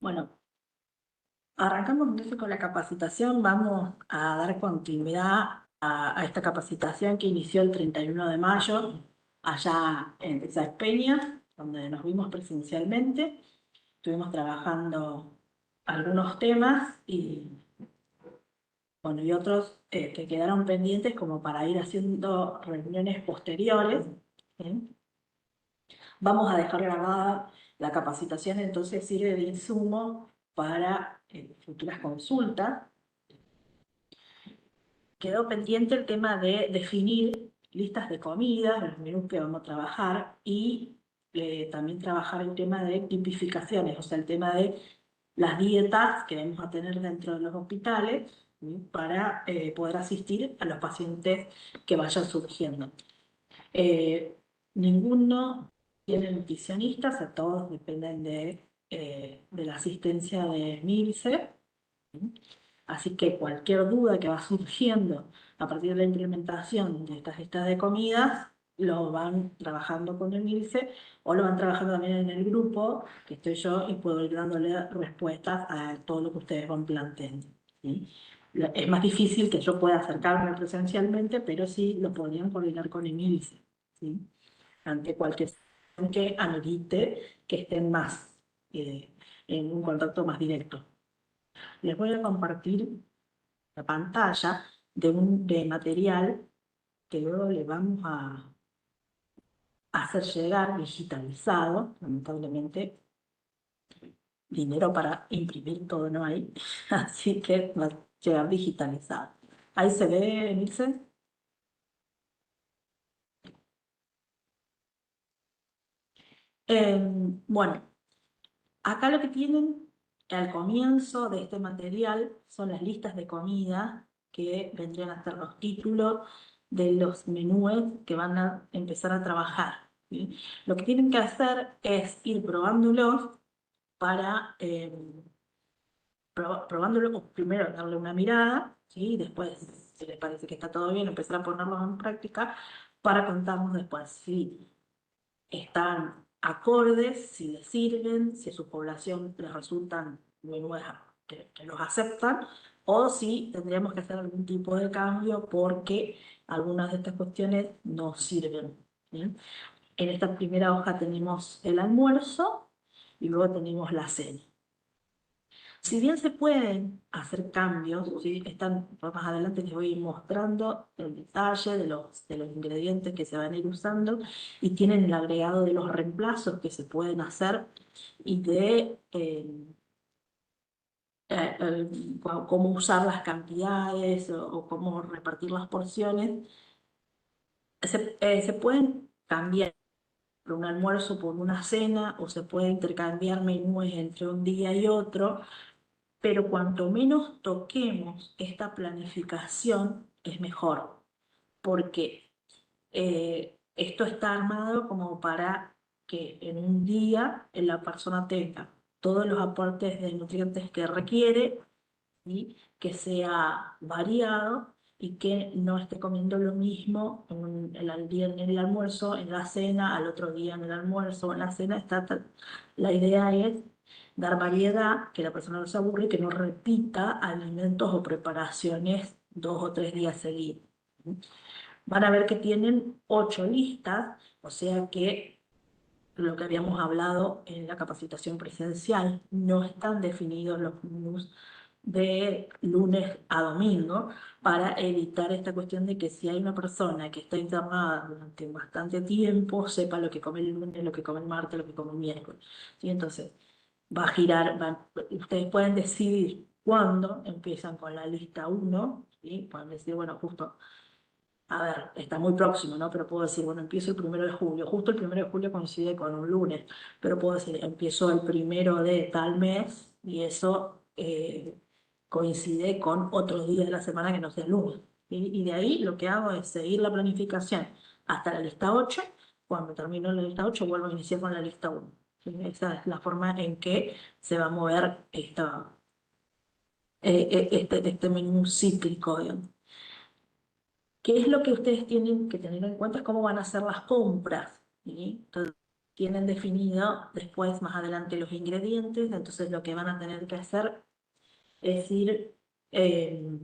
Bueno, arrancamos entonces con la capacitación. Vamos a dar continuidad a esta capacitación que inició el 31 de mayo, allá en Texas Peña, donde nos vimos presencialmente. Estuvimos trabajando algunos temas y, bueno, y otros que quedaron pendientes como para ir haciendo reuniones posteriores. ¿Sí? Vamos a dejar grabada la capacitación, entonces sirve de insumo para futuras consultas. Quedó pendiente el tema de definir listas de comidas, los menús que vamos a trabajar y también trabajar el tema de tipificaciones, o sea, el tema de las dietas que vamos a tener dentro de los hospitales, ¿sí? Para poder asistir a los pacientes que vayan surgiendo. Eh, Ninguno tiene nutricionistas, a todos dependen de la asistencia de MILSE. Así que cualquier duda que va surgiendo a partir de la implementación de estas listas de comidas, lo van trabajando con el MILSE o lo van trabajando también en el grupo, que estoy yo, y puedo ir dándole respuestas a todo lo que ustedes van planteando. ¿Sí? Es más difícil que yo pueda acercarme presencialmente, pero sí lo podrían coordinar con el MILSE. ¿Sí? Ante cualquier situación que amerite que estén más en un contacto más directo. Les voy a compartir la pantalla de material que luego le vamos a hacer llegar digitalizado. Lamentablemente, dinero para imprimir todo no hay, así que va a llegar digitalizado. Ahí se ve, Nilsen. Bueno, acá lo que tienen al comienzo de este material son las listas de comida que vendrían a ser los títulos de los menúes que van a empezar a trabajar. ¿Sí? Lo que tienen que hacer es ir probándolos para, probándolo, primero darle una mirada, ¿sí? Después, si les parece que está todo bien, empezar a ponerlos en práctica para contarnos después si están acordes, si les sirven, si a su población les resultan menúes que los aceptan, o si tendríamos que hacer algún tipo de cambio porque algunas de estas cuestiones no sirven. ¿Sí? En esta primera hoja tenemos el almuerzo y luego tenemos la cena. Si bien se pueden hacer cambios, ¿sí? Más adelante les voy a ir mostrando el detalle de los ingredientes que se van a ir usando y tienen el agregado de los reemplazos que se pueden hacer y de cómo usar las cantidades o cómo repartir las porciones. Se pueden cambiar un almuerzo por una cena o se puede intercambiar menúes entre un día y otro. Pero cuanto menos toquemos esta planificación, es mejor, porque esto está armado como para que en un día la persona tenga todos los aportes de nutrientes que requiere, ¿sí? Que sea variado y que no esté comiendo lo mismo el día en el almuerzo, en la cena, al otro día en el almuerzo, en la cena. La idea es dar variedad, que la persona no se aburre y que no repita alimentos o preparaciones 2 o 3 días seguidos. Van a ver que tienen 8 listas, o sea que lo que habíamos hablado en la capacitación presencial, no están definidos los menús de lunes a domingo para evitar esta cuestión de que si hay una persona que está internada durante bastante tiempo, sepa lo que come el lunes, lo que come el martes, lo que come el miércoles. ¿Sí? Entonces, va a girar, ustedes pueden decidir cuándo empiezan con la lista 1, ¿sí? Pueden decir, bueno, justo, a ver, está muy próximo, ¿no? Pero puedo decir, bueno, empiezo el 1 de julio, justo el 1 de julio coincide con un lunes, pero puedo decir, empiezo el 1 de tal mes y eso coincide con otros días de la semana que no sea lunes. Y de ahí lo que hago es seguir la planificación hasta la lista 8. Cuando termino la lista 8 vuelvo a iniciar con la lista 1. ¿Sí? Esa es la forma en que se va a mover este menú cíclico, digamos. ¿Qué es lo que ustedes tienen que tener en cuenta? Es cómo van a hacer las compras. ¿Sí? Entonces, tienen definido después, más adelante, los ingredientes, entonces lo que van a tener que hacer es ir eh,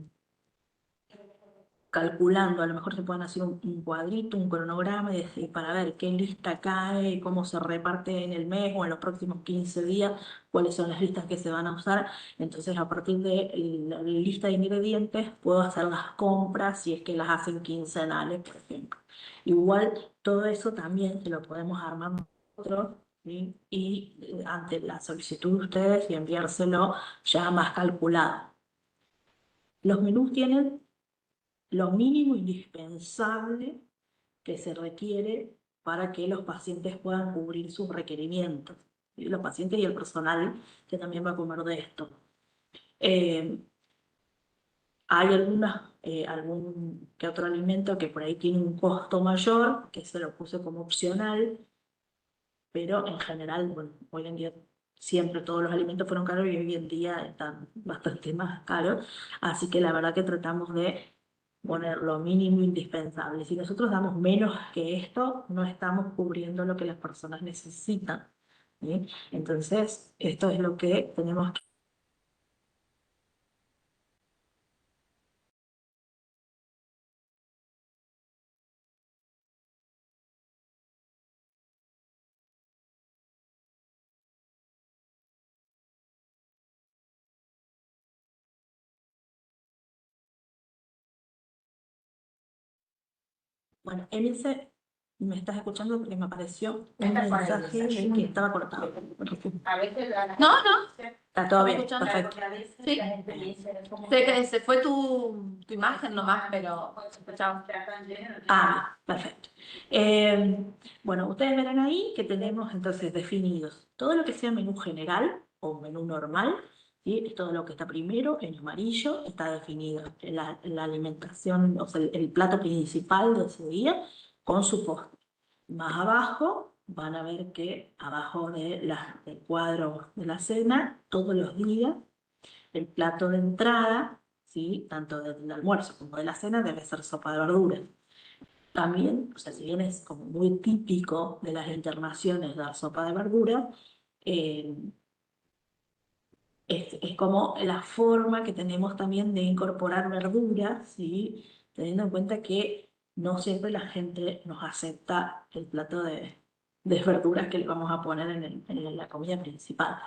calculando, a lo mejor se pueden hacer un cuadrito, un cronograma para ver qué lista cae, cómo se reparte en el mes o en los próximos 15 días, cuáles son las listas que se van a usar. Entonces, a partir de la lista de ingredientes, puedo hacer las compras si es que las hacen quincenales, por ejemplo. Igual, todo eso también se lo podemos armar nosotros, ¿sí? Y ante la solicitud de ustedes y enviárselo ya más calculado. Los menús tienen lo mínimo indispensable que se requiere para que los pacientes puedan cubrir sus requerimientos. ¿Sí? Los pacientes y el personal que también va a comer de esto. Eh, Hay algún que otro alimento que por ahí tiene un costo mayor, que se lo puse como opcional, pero en general, bueno, hoy en día siempre todos los alimentos fueron caros y hoy en día están bastante más caros, así que la verdad que tratamos de poner lo mínimo indispensable. Si nosotros damos menos que esto, no estamos cubriendo lo que las personas necesitan, ¿sí? Entonces, esto es lo que tenemos que... Bueno, en ese me estás escuchando porque me apareció un mensaje de que estaba cortado. No, no, Está todo bien, escuchando. perfecto. Sí. Sé que se fue tu imagen nomás, pero chao. Ah, bien, perfecto. Bueno, ustedes verán ahí que tenemos entonces definidos todo lo que sea menú general o menú normal, ¿sí? Es todo lo que está primero en amarillo, está definido la alimentación, o sea, el plato principal de ese día con su postre. Más abajo van a ver que abajo del cuadro de la cena, todos los días, el plato de entrada, ¿sí? Tanto del almuerzo como de la cena, debe ser sopa de verduras. También, o sea, si bien es como muy típico de las internaciones dar sopa de verdura, eh, es como la forma que tenemos también de incorporar verduras, ¿sí? Teniendo en cuenta que no siempre la gente nos acepta el plato de verduras que le vamos a poner en la comida principal.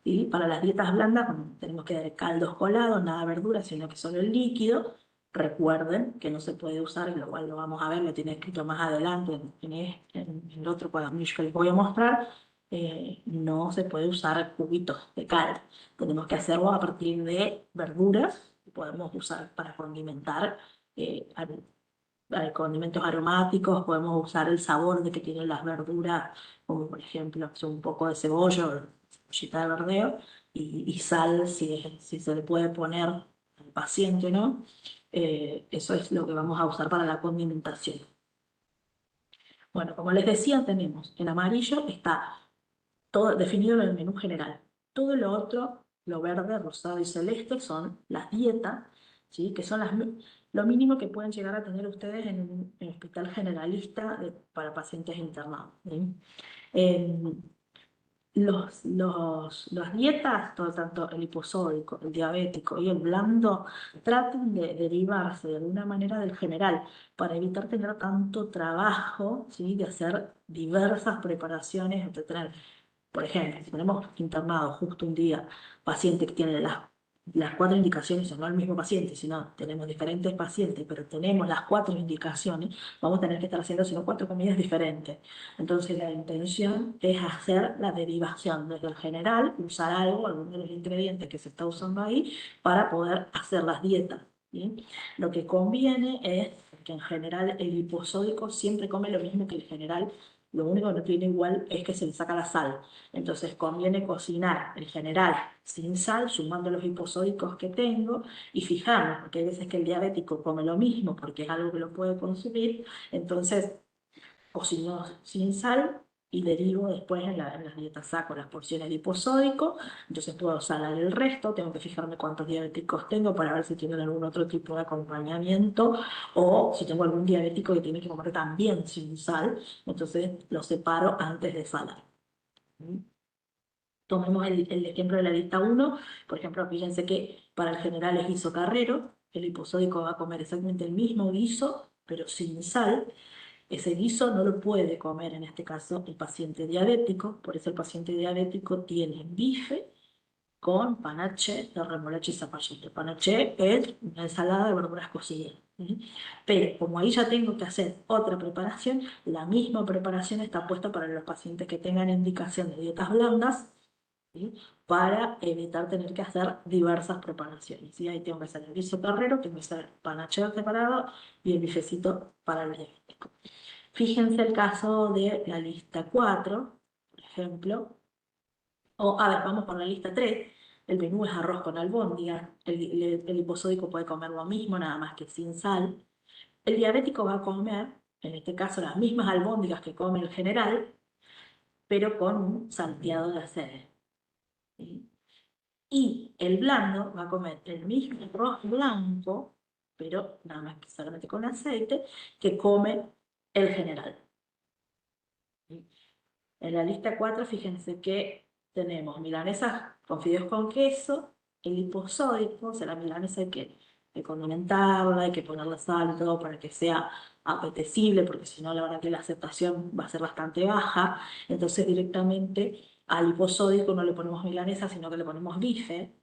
¿Sí? Para las dietas blandas, bueno, tenemos que dar caldos colados, nada de verduras, sino que solo el líquido. Recuerden que no se puede usar, lo cual lo vamos a ver, lo tiene escrito más adelante en el otro cuadernillo que les voy a mostrar. No se puede usar cubitos de caldo. Tenemos que hacerlo a partir de verduras que podemos usar para condimentar, condimentos aromáticos, podemos usar el sabor de que tienen las verduras, como por ejemplo un poco de cebolla o cebollita de verdeo, y sal si se le puede poner al paciente, ¿no? Eso es lo que vamos a usar para la condimentación. Bueno, como les decía, tenemos en amarillo está todo definido en el menú general. Todo lo otro, lo verde, rosado y celeste, son las dietas, ¿sí? Que son lo mínimo que pueden llegar a tener ustedes en un hospital generalista para pacientes internados, ¿sí? Em, las dietas, tanto el hiposódico, el diabético y el blando, traten de derivarse de alguna manera del general para evitar tener tanto trabajo, ¿sí? De hacer diversas preparaciones, de tener, por ejemplo, si tenemos internado justo un día paciente que tiene las cuatro indicaciones, o no el mismo paciente, sino tenemos diferentes pacientes, pero tenemos las cuatro indicaciones, vamos a tener que estar haciendo sino cuatro comidas diferentes. Entonces la intención es hacer la derivación desde el general, usar algo, alguno de los ingredientes que se está usando ahí, para poder hacer las dietas, ¿sí? Lo que conviene es que en general el hiposódico siempre come lo mismo que el general. Lo único que no tiene igual es que se le saca la sal. Entonces conviene cocinar en general sin sal, sumando los hiposódicos que tengo y fijarnos, porque hay veces que el diabético come lo mismo porque es algo que lo puede consumir. Entonces cocino sin sal y derivo después en las dietas, saco las porciones de liposódico, entonces puedo salar el resto, tengo que fijarme cuántos diabéticos tengo para ver si tienen algún otro tipo de acompañamiento o si tengo algún diabético que tiene que comer también sin sal, entonces lo separo antes de salar. ¿Mm? Tomemos el ejemplo de la lista uno, por ejemplo, fíjense que para el general es guiso carrero, el liposódico va a comer exactamente el mismo guiso, pero sin sal. Ese guiso no lo puede comer en este caso el paciente diabético, por eso el paciente diabético tiene bife con panaché de remolacha y zapallito. Panaché es una ensalada de verduras cocidas. ¿Sí? Pero como ahí ya tengo que hacer otra preparación, la misma preparación está puesta para los pacientes que tengan indicación de dietas blandas, ¿sí? Para evitar tener que hacer diversas preparaciones. ¿Sí? Ahí tengo que hacer el guiso carrero, tengo que hacer panaché separado y el bifecito para el diabético. Fíjense el caso de la lista 4, por ejemplo, o a ver, vamos por la lista 3. El menú es arroz con albóndiga, el liposódico puede comer lo mismo, nada más que sin sal. El diabético va a comer, en este caso, las mismas albóndigas que come el general, pero con un salteado de aceite. ¿Sí? Y el blando va a comer el mismo arroz blanco, pero nada más que solamente con aceite, que come el general. ¿Sí? En la lista 4, fíjense que tenemos milanesas con fideos con queso, el liposódico, o sea, la milanesa hay que condimentarla, hay que ponerle sal y todo para que sea apetecible, porque si no, la verdad que la aceptación va a ser bastante baja. Entonces, directamente al liposódico no le ponemos milanesa, sino que le ponemos bife,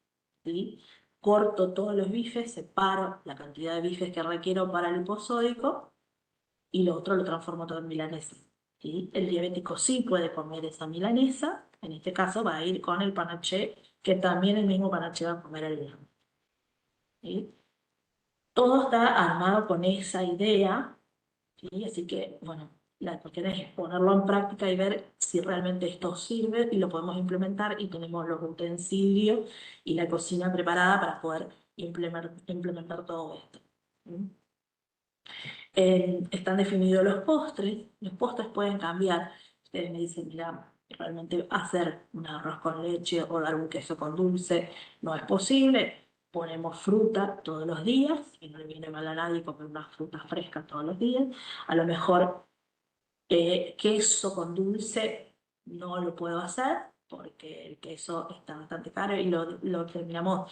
¿sí? Corto todos los bifes, separo la cantidad de bifes que requiero para el liposódico y lo otro lo transformo todo en milanesa. ¿Sí? El diabético sí puede comer esa milanesa, en este caso va a ir con el panaché, que también el mismo panaché va a comer el blanco. ¿Sí? Todo está armado con esa idea, ¿sí? Así que, bueno, la cuestión es ponerlo en práctica y ver si realmente esto sirve y lo podemos implementar y tenemos los utensilios y la cocina preparada para poder implementar todo esto. ¿Sí? Están definidos los postres pueden cambiar. Ustedes me dicen, mira, realmente hacer un arroz con leche o dar un queso con dulce no es posible. Ponemos fruta todos los días, y no le viene mal a nadie comer una fruta fresca todos los días. A lo mejor queso con dulce no lo puedo hacer porque el queso está bastante caro y lo terminamos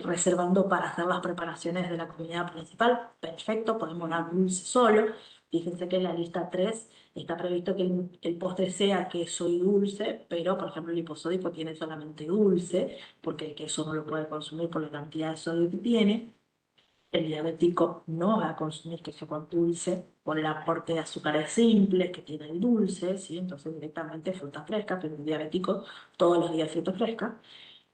reservando para hacer las preparaciones de la comida principal. Perfecto, podemos dar dulce solo. Fíjense que en la lista 3 está previsto que el postre sea queso y dulce, pero por ejemplo el liposódico tiene solamente dulce, porque el queso no lo puede consumir por la cantidad de sodio que tiene. El diabético no va a consumir queso con dulce por el aporte de azúcares simples que tiene el dulce, ¿sí? Entonces directamente fruta fresca, pero el diabético todos los días fruta fresca.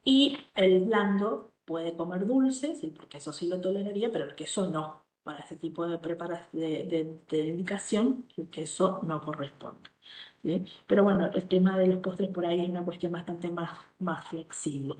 Y el blando puede comer dulce, ¿sí? Porque eso sí lo toleraría, pero el queso no. Para ese tipo de preparación de indicación, el queso no corresponde. ¿Sí? Pero bueno, el tema de los postres por ahí es una cuestión bastante más flexible.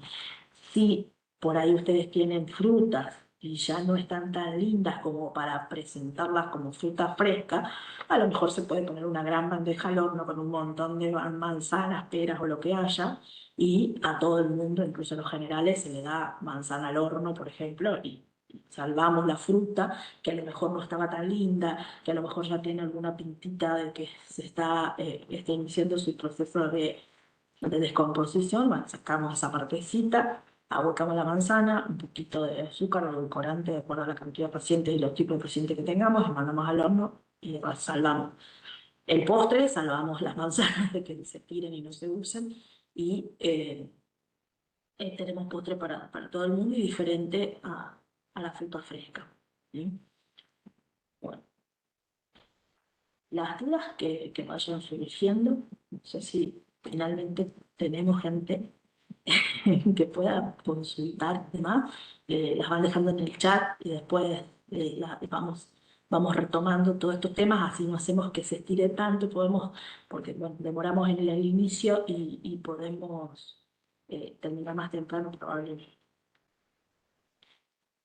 Si por ahí ustedes tienen frutas y ya no están tan lindas como para presentarlas como fruta fresca, a lo mejor se puede poner una gran bandeja al horno con un montón de manzanas, peras o lo que haya, y a todo el mundo, incluso a los generales, se le da manzana al horno, por ejemplo, y salvamos la fruta, que a lo mejor no estaba tan linda, que a lo mejor ya tiene alguna pintita de que está iniciando su proceso de descomposición. Bueno, sacamos esa partecita, abocamos la manzana, un poquito de azúcar o edulcorante de acuerdo a la cantidad de pacientes y los tipos de pacientes que tengamos, y mandamos al horno y salvamos el postre, salvamos las manzanas de que se tiren y no se usen, y tenemos postre para todo el mundo y diferente a la fruta fresca. ¿Sí? Bueno, las dudas que vayan surgiendo, no sé si finalmente tenemos gente que pueda consultar y demás, las van dejando en el chat y después vamos retomando todos estos temas, así no hacemos que se estire tanto, podemos, porque bueno, demoramos en el inicio y podemos terminar más temprano probablemente.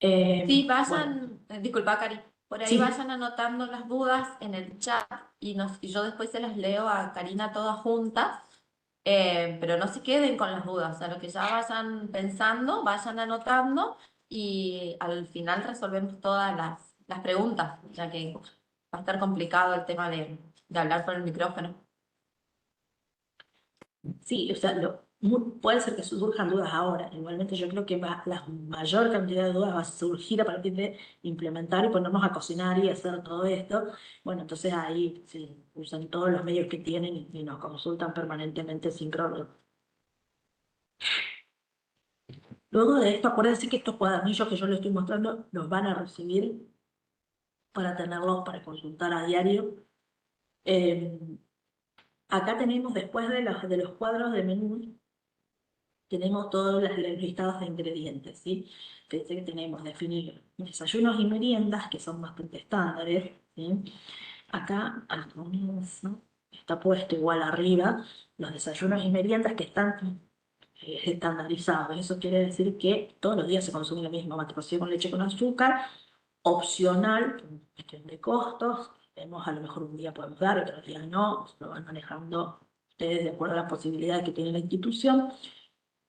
Sí, Bueno, vayan, disculpa, Cari, por ahí Sí, vayan anotando las dudas en el chat y yo después se las leo a Karina todas juntas, pero no se queden con las dudas, o sea, lo que ya vayan pensando, vayan anotando y al final resolvemos todas las preguntas, ya que va a estar complicado el tema de hablar por el micrófono. sí, o sea, puede ser que surjan dudas ahora. Igualmente yo creo que la mayor cantidad de dudas va a surgir a partir de implementar y ponernos a cocinar y hacer todo esto. Bueno, entonces ahí sí, usan todos los medios que tienen y nos consultan permanentemente sin problema. Luego de esto, acuérdense que estos cuadernillos que yo les estoy mostrando los van a recibir para tenerlos para consultar a diario. Eh, Acá tenemos, después de los cuadros de menú, tenemos todos los listados de ingredientes, ¿sí? Fíjense que tenemos definidos desayunos y meriendas, que son bastante estándares, ¿sí? Acá al comienzo está puesto igual arriba los desayunos y meriendas que están estandarizados. Eso quiere decir que todos los días se consume lo mismo, mate cocido con leche con azúcar, opcional, cuestión de costos. Vemos, a lo mejor un día podemos dar, otro día no, lo van manejando ustedes de acuerdo a las posibilidades que tiene la institución.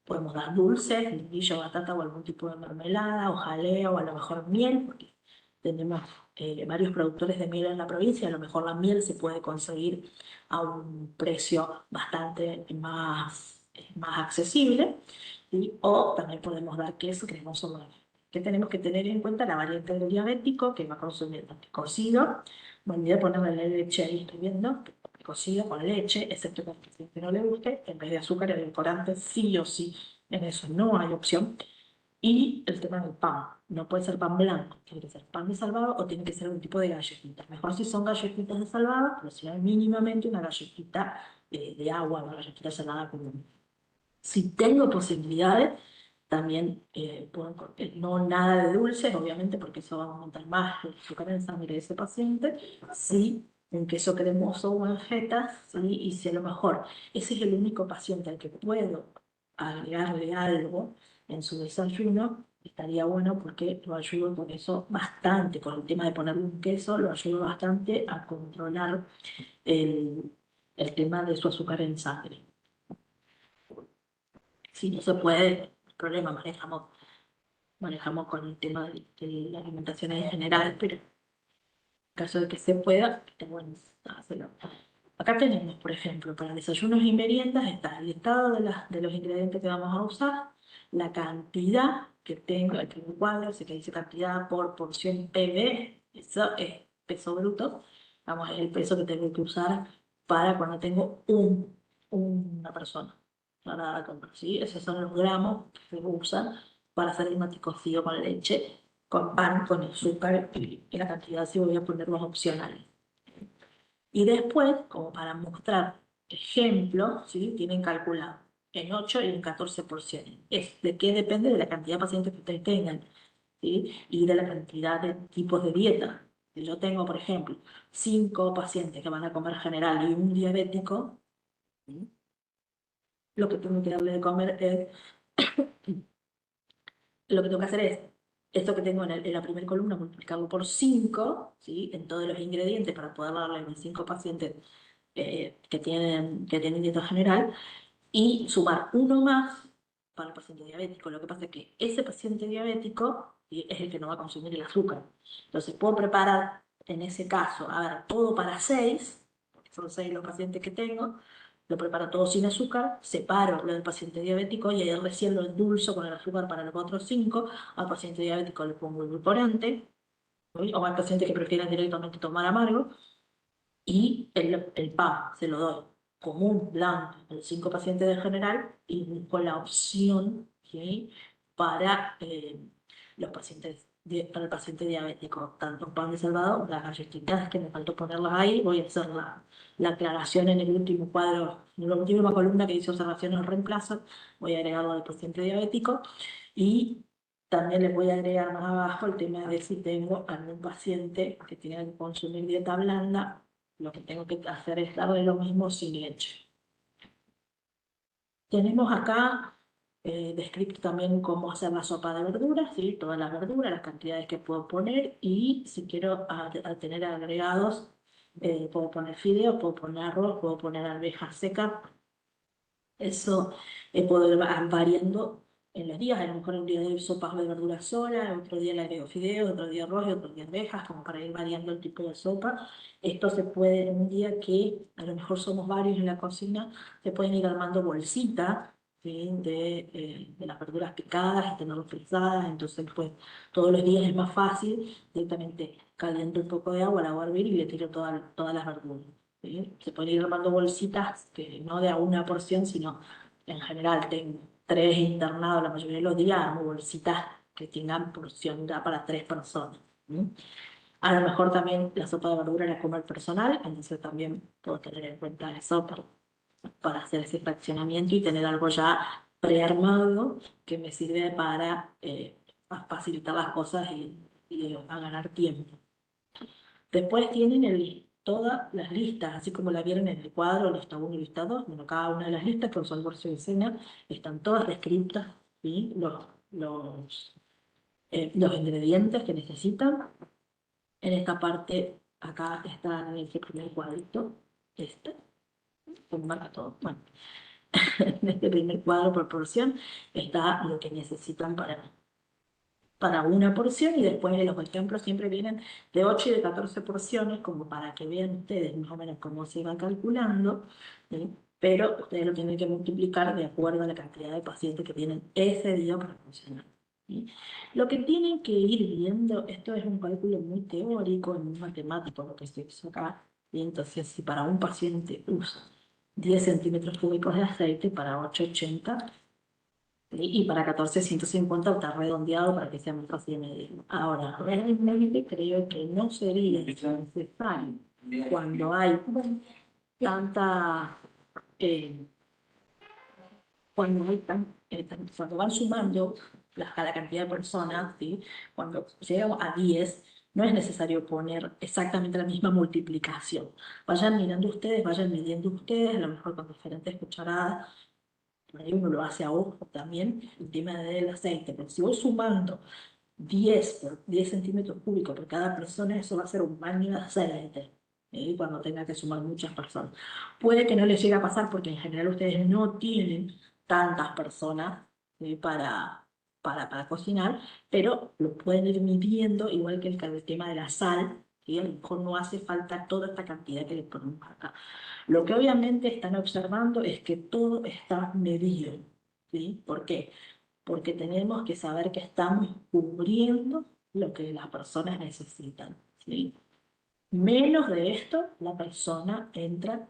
Podemos dar dulces, membrillo, batata o algún tipo de mermelada, o jalea, o a lo mejor miel, porque tenemos varios productores de miel en la provincia. A lo mejor la miel se puede conseguir a un precio bastante más accesible. O también podemos dar queso cremoso blanco. Que tenemos que tener en cuenta la variante del diabético que va a consumir cocido. Me olvidé ponerle la leche ahí, estoy viendo, cocido con leche, excepto que al paciente no le guste, en vez de azúcar edulcorante, sí o sí, en eso no hay opción. Y el tema del pan, no puede ser pan blanco, tiene que ser pan de salvado o tiene que ser un tipo de galletitas. Mejor si son galletitas de salvado, pero si hay mínimamente una galletita de agua, una galletita salada común. Si tengo posibilidades, también no nada de dulces, obviamente, porque eso va a aumentar más el azúcar en sangre de ese paciente. Sí, un queso cremoso o en feta, sí, y si a lo mejor ese es el único paciente al que puedo agregarle algo en su desayuno, estaría bueno porque lo ayudo con eso bastante, con el tema de ponerle un queso, lo ayudo bastante a controlar el, el tema de su azúcar en sangre. Si no se puede, no hay problema, manejamos con el tema de la alimentación en general, pero en caso de que se pueda, es bueno hacerlo. Acá tenemos, por ejemplo, para desayunos y meriendas está el listado de los ingredientes que vamos a usar, la cantidad que tengo, aquí en el cuadro, sé que dice cantidad por porción PB, eso es peso bruto, vamos, es el peso que tengo que usar para cuando tengo una persona para comer, ¿sí? Esos son los gramos que se usan para hacer el mate cocido con leche, con pan, con azúcar y la cantidad si voy a poner los opcionales. Y después, como para mostrar ejemplos, ¿sí? Tienen calculado en 8 y en 14%. ¿De qué depende? De la cantidad de pacientes que ustedes tengan, ¿sí? Y de la cantidad de tipos de dieta. Si yo tengo, por ejemplo, 5 pacientes que van a comer general y un diabético, ¿sí? Lo que tengo que darle de comer es, lo que tengo que hacer es, esto que tengo en la primera columna, multiplicarlo por 5, ¿sí? En todos los ingredientes para poder darle a mis 5 pacientes que tienen dieta general y sumar uno más para el paciente diabético. Lo que pasa es que ese paciente diabético es el que no va a consumir el azúcar. Entonces puedo preparar, en ese caso, a ver, todo para 6, porque son 6 los pacientes que tengo, lo preparo todo sin azúcar, separo lo del paciente diabético y ahí recién lo endulzo con el azúcar para los otros 5. Al paciente diabético le pongo edulcorante, ¿sí? O al paciente que prefiera directamente tomar amargo, y el PAP se lo doy común, blanco, a los 5 pacientes de general y con la opción, ¿sí? Para, los pacientes para el paciente diabético, tanto pan de salvado, las galletitas que me faltó ponerlas ahí, voy a hacer la aclaración en el último cuadro, en la última columna que dice observaciones o reemplazo, voy a agregarlo al paciente diabético y también les voy a agregar más abajo el tema de si tengo algún paciente que tiene que consumir dieta blanda, lo que tengo que hacer es darle lo mismo sin leche. Tenemos acá descrito también cómo hacer la sopa de verduras, ¿sí? Todas las verduras, las cantidades que puedo poner y si quiero tener agregados, puedo poner fideos, puedo poner arroz, puedo poner arvejas secas. Eso puedo ir variando en los días. A lo mejor un día de sopas de verduras sola, otro día le agrego fideos, otro día arroz y otro día arvejas, como para ir variando el tipo de sopa. Esto se puede, en un día que a lo mejor somos varios en la cocina, se pueden ir armando bolsitas, ¿sí? De las verduras picadas y tenerlas frisadas. Entonces, pues todos los días es más fácil, directamente caliento un poco de agua, la hago hervir y le tiro todas las verduras. ¿Sí? Se pueden ir armando bolsitas, que no de a una porción, sino en general tengo tres internados la mayoría de los días, armo bolsitas que tengan porción ya para tres personas. ¿Sí? A lo mejor también la sopa de verdura la como el personal, entonces también puedo tener en cuenta eso para hacer ese fraccionamiento y tener algo ya prearmado que me sirve para facilitar las cosas y a ganar tiempo. Después tienen todas las listas, así como la vieron en el cuadro, lista 1 y lista 2. Bueno, cada una de las listas con su almuerzo y cena están todas descritas, ¿sí? Los ingredientes que necesitan. En esta parte, acá está en este primer cuadrito, este, con marca todo. Bueno, en este primer cuadro por porción está lo que necesitan para una porción y después los ejemplos siempre vienen de 8 y de 14 porciones como para que vean ustedes más o menos cómo se va calculando, ¿sí? Pero ustedes lo tienen que multiplicar de acuerdo a la cantidad de pacientes que tienen ese día para funcionar, ¿sí? Lo que tienen que ir viendo, esto es un cálculo muy teórico, muy matemático lo que se hizo acá, y entonces si para un paciente usa 10 centímetros cúbicos de aceite para 880, y para 14, 150 está redondeado para que sea más fácil de medir. Ahora, realmente creo que no sería necesario cuando hay tanta, eh, cuando van sumando la cantidad de personas, ¿sí? Cuando llegamos a 10, no es necesario poner exactamente la misma multiplicación. Vayan mirando ustedes, vayan midiendo ustedes, a lo mejor con diferentes cucharadas. Por ahí uno lo hace a ojo también, el tema del aceite, pero si voy sumando 10 por 10 centímetros cúbicos por cada persona, eso va a ser un baño de aceite, cuando tenga que sumar muchas personas. Puede que no les llegue a pasar porque en general ustedes no tienen tantas personas, para cocinar, pero lo pueden ir midiendo, igual que el tema de la sal, ¿sí? A lo mejor no hace falta toda esta cantidad que le ponemos acá. Lo que obviamente están observando es que todo está medido, ¿sí? ¿Por qué? Porque tenemos que saber que estamos cubriendo lo que las personas necesitan, ¿sí? Menos de esto, la persona entra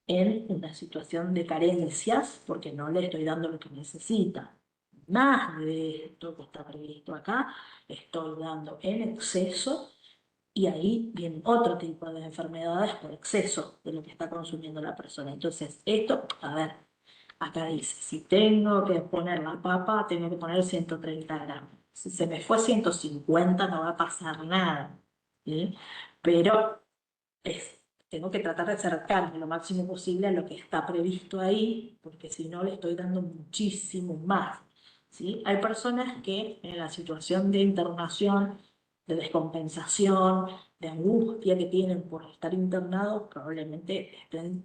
en una situación de carencias porque no le estoy dando lo que necesita. Más de esto que está previsto acá, estoy dando en exceso y ahí viene otro tipo de enfermedades por exceso de lo que está consumiendo la persona. Entonces, esto, a ver, acá dice, si tengo que poner la papa, tengo que poner 130 gramos. Si se me fue 150 no va a pasar nada, ¿sí? Pero tengo que tratar de acercarme lo máximo posible a lo que está previsto ahí, porque si no le estoy dando muchísimo más, ¿sí? Hay personas que en la situación de internación, de descompensación, de angustia que tienen por estar internados, probablemente estén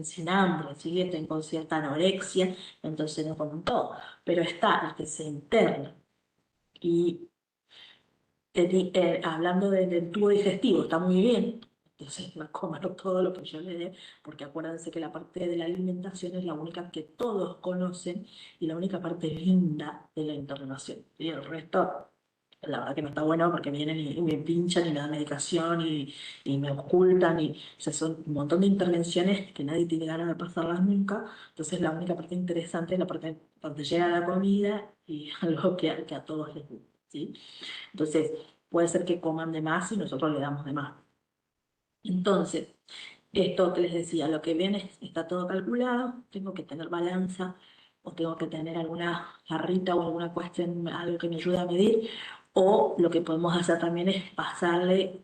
sin hambre, ¿sí? Estén con cierta anorexia, entonces no comen todo. Pero está el que se interna y hablando del tubo digestivo, está muy bien. Entonces, no coman todo lo que yo le dé, porque acuérdense que la parte de la alimentación es la única que todos conocen y la única parte linda de la internación. Y el resto, la verdad que no está bueno porque vienen y me pinchan y me dan medicación y me ocultan. O sea, son un montón de intervenciones que nadie tiene ganas de pasarlas nunca. Entonces, la única parte interesante es la parte donde llega la comida y algo que a todos les gusta, ¿sí? Entonces, puede ser que coman de más y nosotros le damos de más. Entonces, esto que les decía, lo que viene está todo calculado, tengo que tener balanza o tengo que tener alguna jarrita o alguna cuestión, algo que me ayude a medir, o lo que podemos hacer también es pasarle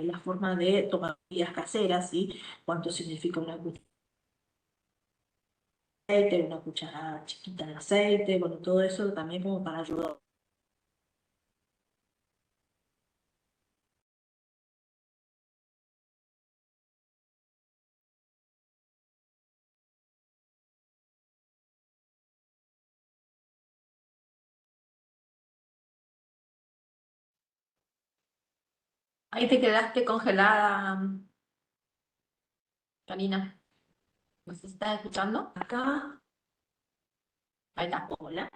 la forma de tomar medidas caseras, ¿sí? Cuánto significa una aceite, una cucharada chiquita de aceite, bueno, todo eso también como para ayudar. Ahí te quedaste congelada, Karina. ¿Me estás escuchando? Acá, Ahí está. hola,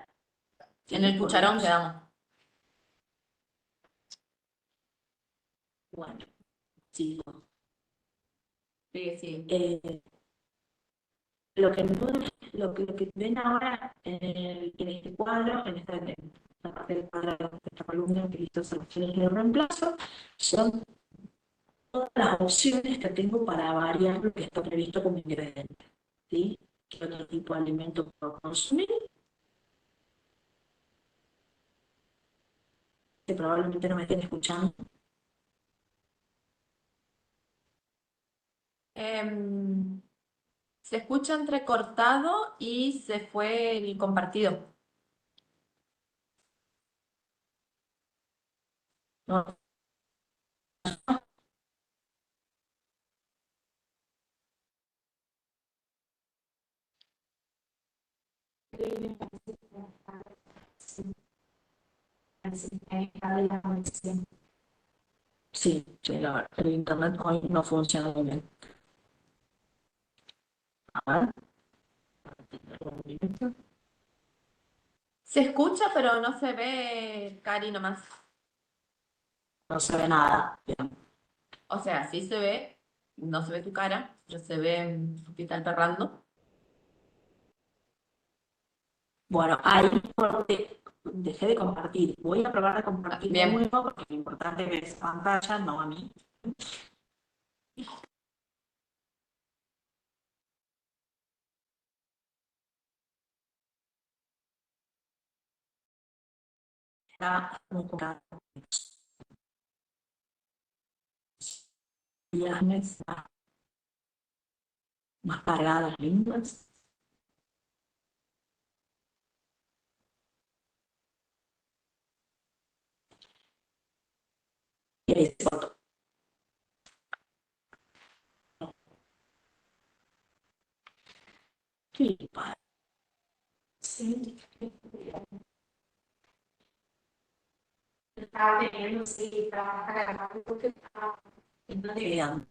En sí, el cucharón volvimos. quedamos. Bueno, sigo. Sí, sí. Eh, lo que ven ahora en este cuadro, en esta parte del cuadro, de esta columna que listo selecciones de reemplazo, son todas las opciones que tengo para variar lo que está previsto como ingrediente. ¿Sí? ¿Qué otro tipo de alimento puedo consumir? Que probablemente no me estén escuchando. Em, Se escucha entrecortado y se fue el compartido. No, sí, sí, el internet hoy no funciona muy bien. A ver, un minuto. Se escucha, pero no se ve, Cari, nomás. No se ve nada. Bien. O sea, sí se ve, no se ve tu cara, pero se ve tu hospital perrando. Bueno, ahí dejé de compartir. Voy a probar de Ah, compartir de bien. nuevo porque lo importante es pantalla, no a mí. Está muy complicado. Viernes más cargadas, lindas. Y ahí se cortó. Sí, sí. Estaba teniendo, sí, trabajar porque estaba en una actividad.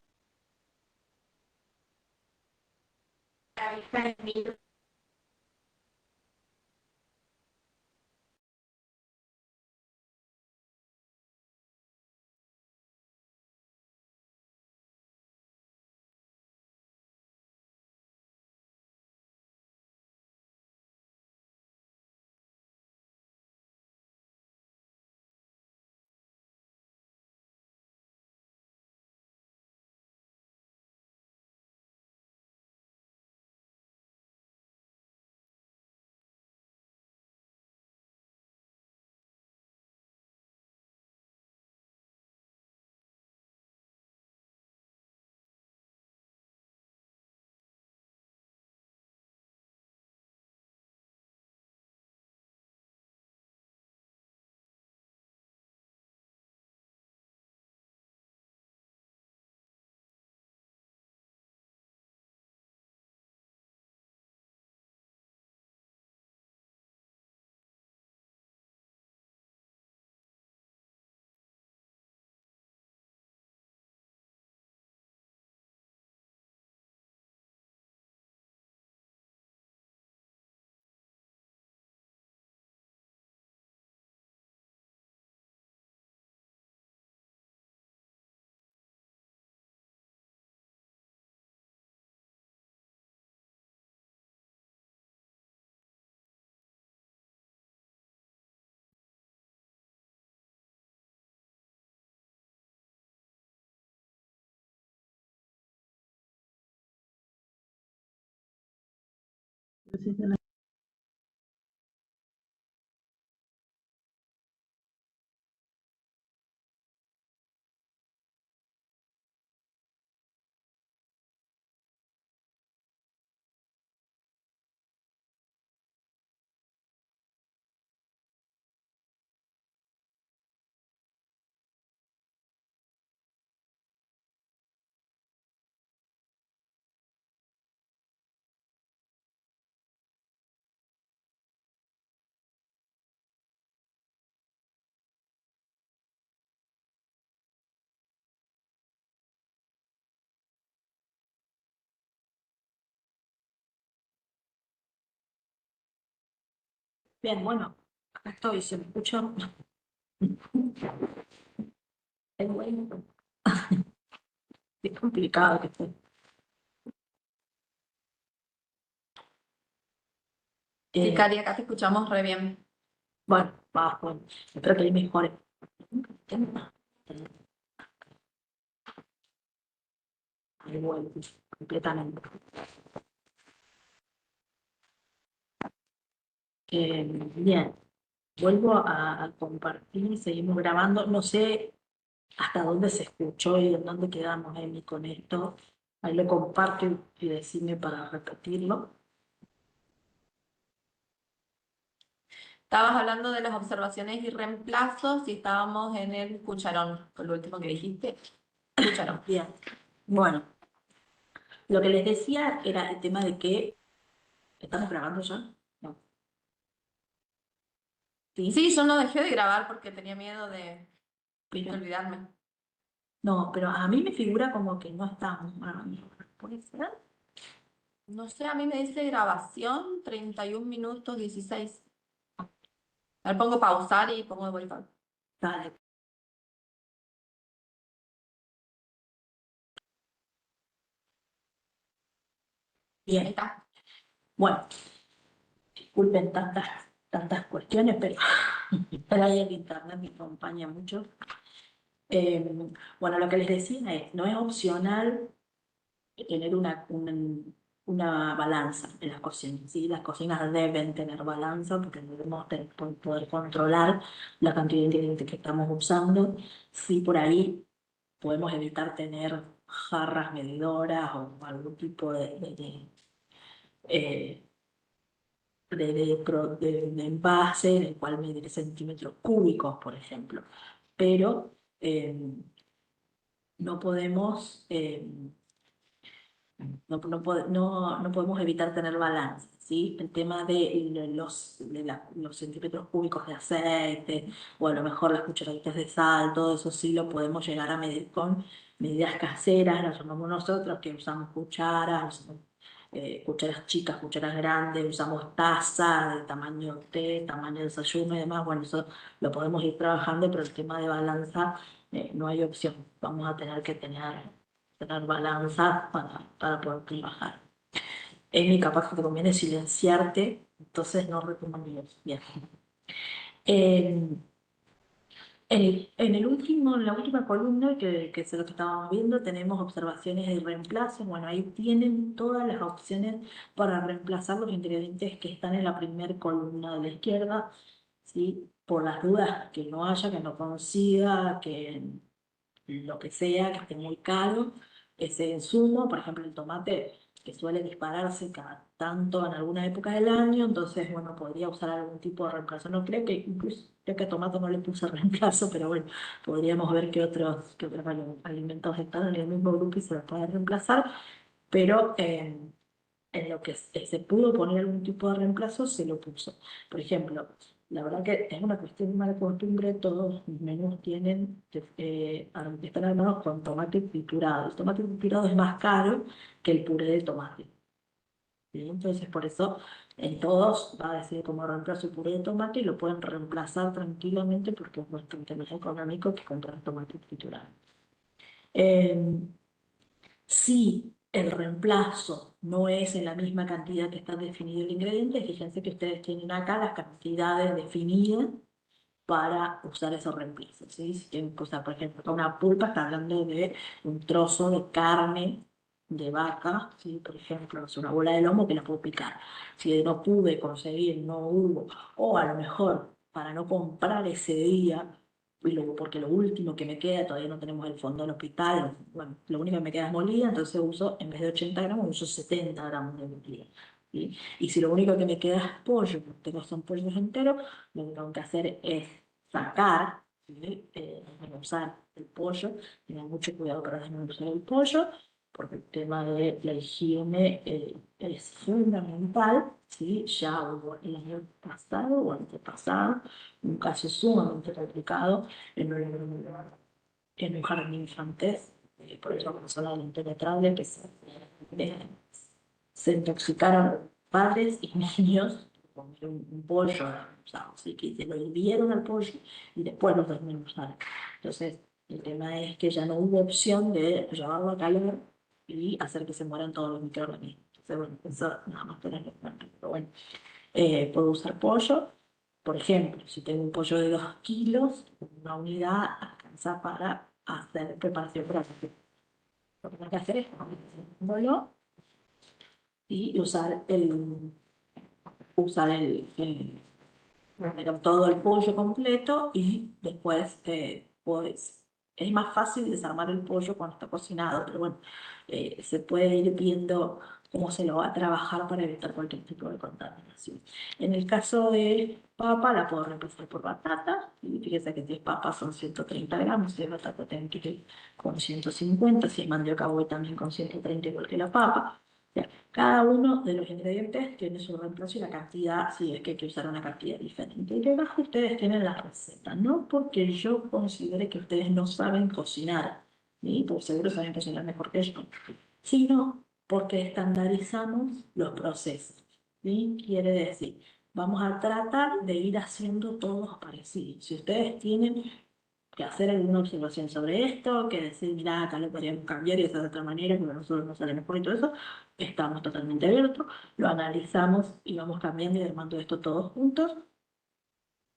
Bien, bueno, acá estoy, se me escucha. Es bueno, es complicado que esté. Sí, Eh, Cari, acá te escuchamos re bien. bueno, va, bueno, espero que ahí mejore. Ahí vuelvo, completamente. Bien, vuelvo a compartir, seguimos grabando. No sé hasta dónde se escuchó y en dónde quedamos, Emi, con esto. Ahí lo comparto y decime para repetirlo. Estabas hablando de las observaciones y reemplazos y estábamos en el cucharón, con lo último que dijiste. Cucharón. Bien, bueno, lo que les decía era el tema de que estamos grabando ya. No, ¿sí? Sí, yo no dejé de grabar porque tenía miedo de Pero, olvidarme. no, pero a mí me figura como que no estamos grabando. ¿Puede ser? No sé, a mí me dice grabación 31 minutos 16. A ver, pongo pausar y pongo de vuelta. Dale, Ahí bien. está. Bueno, disculpen tantas cuestiones, pero, pero ahí el internet me acompaña mucho. Eh, bueno, lo que les decía es, no es opcional tener una balanza en las cocinas, ¿sí? Las cocinas deben tener balanza porque debemos poder controlar la cantidad de ingredientes que estamos usando. Sí, por ahí podemos evitar tener jarras medidoras o algún tipo eh, de envase en el cual medir centímetros cúbicos, por ejemplo. Pero no podemos... no podemos evitar tener balance, ¿sí? El tema de los centímetros cúbicos de aceite o a lo mejor las cucharaditas de sal, todo eso sí lo podemos llegar a medir con medidas caseras, las llamamos nosotros, que usamos cucharas, cucharas chicas, cucharas grandes, usamos tazas de tamaño té, tamaño desayuno y demás. Bueno, eso lo podemos ir trabajando, pero el tema de balanza no hay opción. Vamos a tener que tener balanza para poder trabajar. Amy, capaz que te conviene silenciarte, entonces no recomiendo. Bien. En, en la última columna, que es lo que estábamos viendo, tenemos observaciones de reemplazo. Bueno, ahí tienen todas las opciones para reemplazar los ingredientes que están en la primera columna de la izquierda, ¿sí? Por las dudas que no haya, que no consiga, que lo que sea, que esté muy caro, ese insumo, por ejemplo, el tomate, que suele dispararse cada tanto en alguna época del año, entonces, bueno, podría usar algún tipo de reemplazo. No creo que, incluso, creo que a tomate no le puse reemplazo, pero bueno, podríamos ver qué otros alimentos están en el mismo grupo y se los puede reemplazar, pero en lo que se pudo poner algún tipo de reemplazo, se lo puso. Por ejemplo, la verdad que es una cuestión de mala costumbre, todos los menús están armados con tomate triturado. El tomate triturado es más caro que el puré de tomate. ¿Sí? Entonces, por eso en todos va a decir como reemplazo el puré de tomate y lo pueden reemplazar tranquilamente porque es bastante más económico que comprar tomate triturado. Eh, Si el reemplazo no es en la misma cantidad que está definido el ingrediente, fíjense que ustedes tienen acá las cantidades definidas para usar esos reemplazos, ¿sí? Si tienen que usar, por ejemplo, una pulpa, está hablando de un trozo de carne de vaca, ¿sí? Por ejemplo, es una bola de lomo que la puedo picar. Si no pude conseguir, no hubo, o a lo mejor para no comprar ese día, porque lo último que me queda, todavía no tenemos el fondo del hospital, bueno, lo único que me queda es molida, entonces uso, en vez de 80 gramos, uso 70 gramos de molida. ¿Sí? Y si lo único que me queda es pollo, porque tengo son pollos enteros, lo que tengo que hacer es sacar, ¿sí? Desmenuzar el pollo, tener mucho cuidado para desmenuzar el pollo, porque el tema de la higiene es fundamental, ¿sí? Ya hubo el año pasado o antepasado un caso sumamente complicado en un jardín francés, por eso una zona del impenetrable, que eh, se intoxicaron padres y niños comer un pollo usado, así que se lo hirvieron al pollo y después lo terminaron usar. Entonces, el tema es que ya no hubo opción de llevarlo a calor y hacer que se mueran todos los microorganismos. Entonces, bueno, eso nada más tenerlo en cuenta. Pero bueno, puedo usar pollo. Por ejemplo, si tengo un pollo de 2 kilos, una unidad alcanza para hacer preparación para lo que tengo que hacer es ponerlo y usar todo el pollo completo y después, pues, es más fácil desarmar el pollo cuando está cocinado, pero bueno, se puede ir viendo cómo se lo va a trabajar para evitar cualquier tipo de contaminación. En el caso de papa, la puedo reemplazar por batata, y fíjense que si es papa son 130 gramos, si es batata tengo que ir con 150, si es mandioca voy también con 130 igual que la papa. Cada uno de los ingredientes tiene su reemplazo y la cantidad, si es que hay que usar una cantidad diferente. Y debajo ustedes tienen la receta, no porque yo considere que ustedes no saben cocinar, ¿sí? Porque seguro saben cocinar mejor que yo, sino porque estandarizamos los procesos, ¿sí? Quiere decir, vamos a tratar de ir haciendo todos parecidos. Si ustedes tienen que hacer alguna observación sobre esto, que decir, mira, acá lo podríamos cambiar y hacer de otra manera, porque a nosotros nos sale mejor y todo eso, estamos totalmente abiertos, lo analizamos y vamos cambiando y armando esto todos juntos,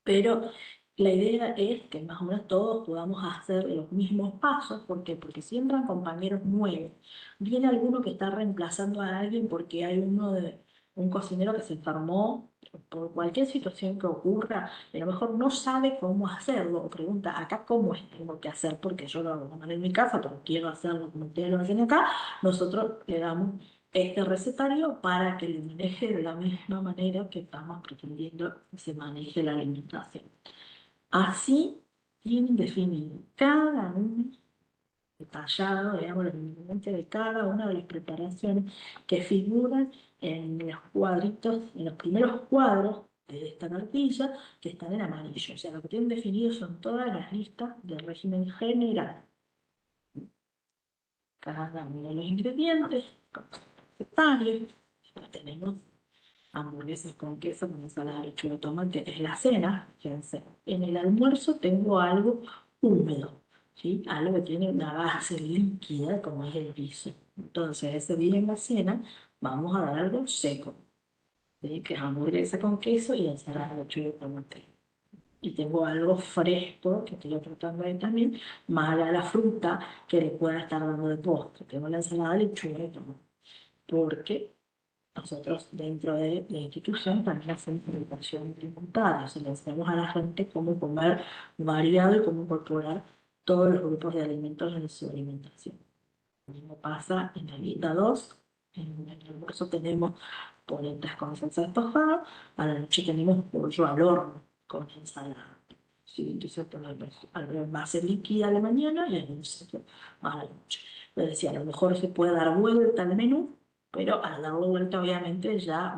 pero la idea es que más o menos todos podamos hacer los mismos pasos. ¿Por qué? Porque si entran compañeros nuevos, viene alguno que está reemplazando a alguien porque hay un cocinero que se enfermó por cualquier situación que ocurra, y a lo mejor no sabe cómo hacerlo, o pregunta, acá cómo es que tengo que hacer, porque yo lo hago mal en mi casa, pero quiero hacerlo como ustedes lo hacen acá, nosotros le damos este recetario para que lo maneje de la misma manera que estamos pretendiendo que se maneje la alimentación. Así tienen definido cada uno, detallado, digamos, los ingredientes de cada una de las preparaciones que figuran en los cuadritos, en los primeros cuadros de esta cartilla, que están en amarillo. O sea, lo que tienen definido son todas las listas del régimen general. Cada uno de los ingredientes, con sus recetarios. Ya tenemos hamburguesas con queso, con ensalada de lechuga de tomate, es la cena, fíjense. En el almuerzo tengo algo húmedo, ¿sí? Algo que tiene una base líquida, como es el guiso. Entonces, ese día en la cena vamos a dar algo seco, ¿sí? Que es hamburguesa con queso y ensalada de lechuga de tomate. Y tengo algo fresco que estoy tratando ahí también, más a la fruta que le pueda estar dando de postre. Tengo la ensalada de lechuga de tomate. Porque nosotros dentro de la institución también hacemos educación tributaria, o sea, le enseñamos a la gente cómo comer variado y cómo incorporar todos los grupos de alimentos en su alimentación. Lo mismo pasa en la guita 2, en el almuerzo tenemos polenta con salsa de estofado, a la noche tenemos pollo al horno con ensalada. Sí, entonces tenemos algo más líquida a la mañana y algo más a la noche. Les decía, a lo mejor se puede dar vuelta al menú, pero al darle vuelta obviamente ya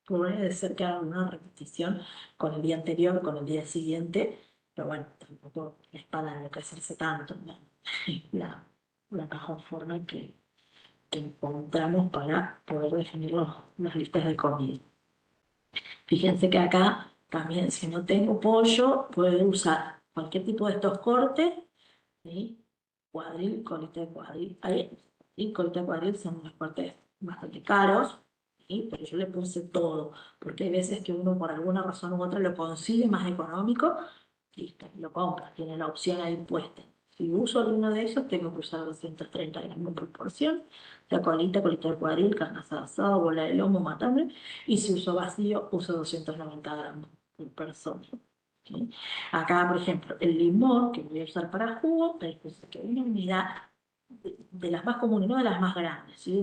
puede ser que haga una repetición con el día anterior, con el día siguiente, pero bueno, tampoco es para enloquecerse tanto, ¿no? La, la mejor forma que encontramos para poder definir las listas de comida. Fíjense que acá también, si no tengo pollo, puedo usar cualquier tipo de estos cortes, ¿sí? Cuadril, colita de cuadril. Ahí, y colita de cuadril son unos cortes bastante caros, ¿sí? Pero yo le puse todo, porque hay veces que uno por alguna razón u otra lo consigue más económico, listo, lo compra, tiene la opción ahí puesta. Si uso alguno de esos, tengo que usar 230 gramos por porción. La colita de cuadril, carne asada, bola de lomo, matambre. Y si uso vacío, uso 290 gramos por persona. ¿Sí? Acá, por ejemplo, el limón que voy a usar para jugo, que una unidad de las más comunes, no de las más grandes, ¿sí?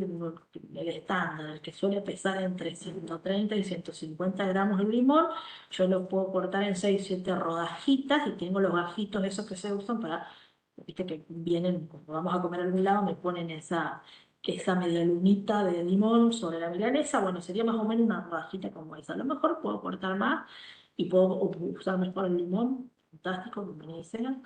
El estándar, el que suele pesar entre 130 y 150 gramos de limón, yo lo puedo cortar en 6 7 rodajitas y tengo los gajitos esos que se usan para, viste que vienen, cuando vamos a comer a algún lado, me ponen esa media lunita de limón sobre la milanesa, bueno, sería más o menos una rodajita como esa. A lo mejor puedo cortar más y puedo usar mejor el limón, fantástico, como me dicen.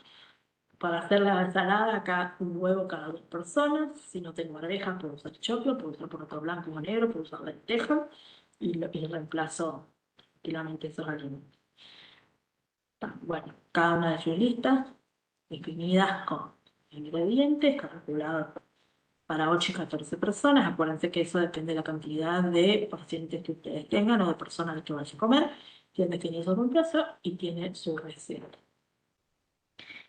Para hacer la ensalada, acá un huevo cada 2 personas. Si no tengo arvejas, puedo usar choclo, puedo usar poroto blanco o negro, puedo usar lentejas y reemplazo tranquilamente esos alimentos. Bueno, cada una de sus listas definidas con ingredientes, calculados para 8 y 14 personas. Acuérdense que eso depende de la cantidad de pacientes que ustedes tengan o de personas que vayan a comer. Tiene definido su plazo y tiene su receta.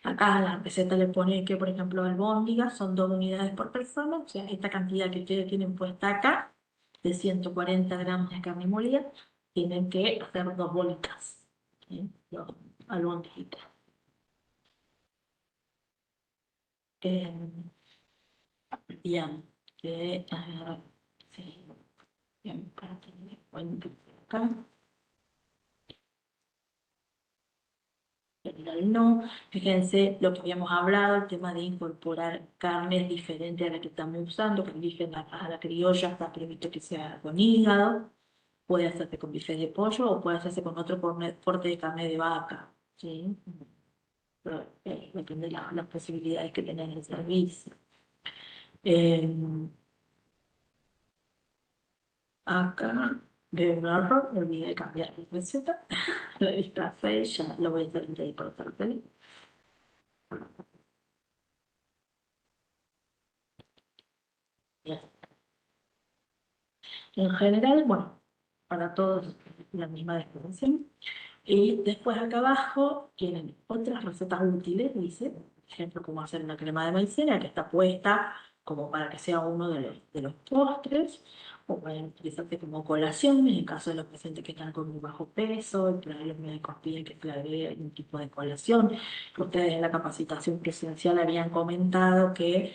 Acá la receta le pone que, por ejemplo, albóndigas son 2 unidades por persona, o sea, esta cantidad que ustedes tienen puesta acá, de 140 gramos de carne molida, tienen que hacer 2 bolitas, ¿sí? 2 albóndigas. Eh, Bien, sí, bien, para tener en cuenta acá. General no. Fíjense lo que habíamos hablado, el tema de incorporar carnes diferentes a la que estamos usando, que eligen a la criolla, está previsto que sea con hígado, puede hacerse con bife de pollo o puede hacerse con otro corte de carne de vaca, ¿sí? Pero, depende de las posibilidades que tengan en el servicio. Eh, Acá veo un error, me olvidé de cambiar la receta, la disfrazé, ya lo voy a hacer de por parte. En general, bueno, para todos la misma descripción. Y después acá abajo tienen otras recetas útiles, dice, por ejemplo, cómo hacer una crema de maicena que está puesta como para que sea uno de los postres, o pueden utilizarse como colaciones en caso de los pacientes que están con muy bajo peso, y por ahí los médicos piden que se le agregue algún tipo de colación. Ustedes en la capacitación presencial habían comentado que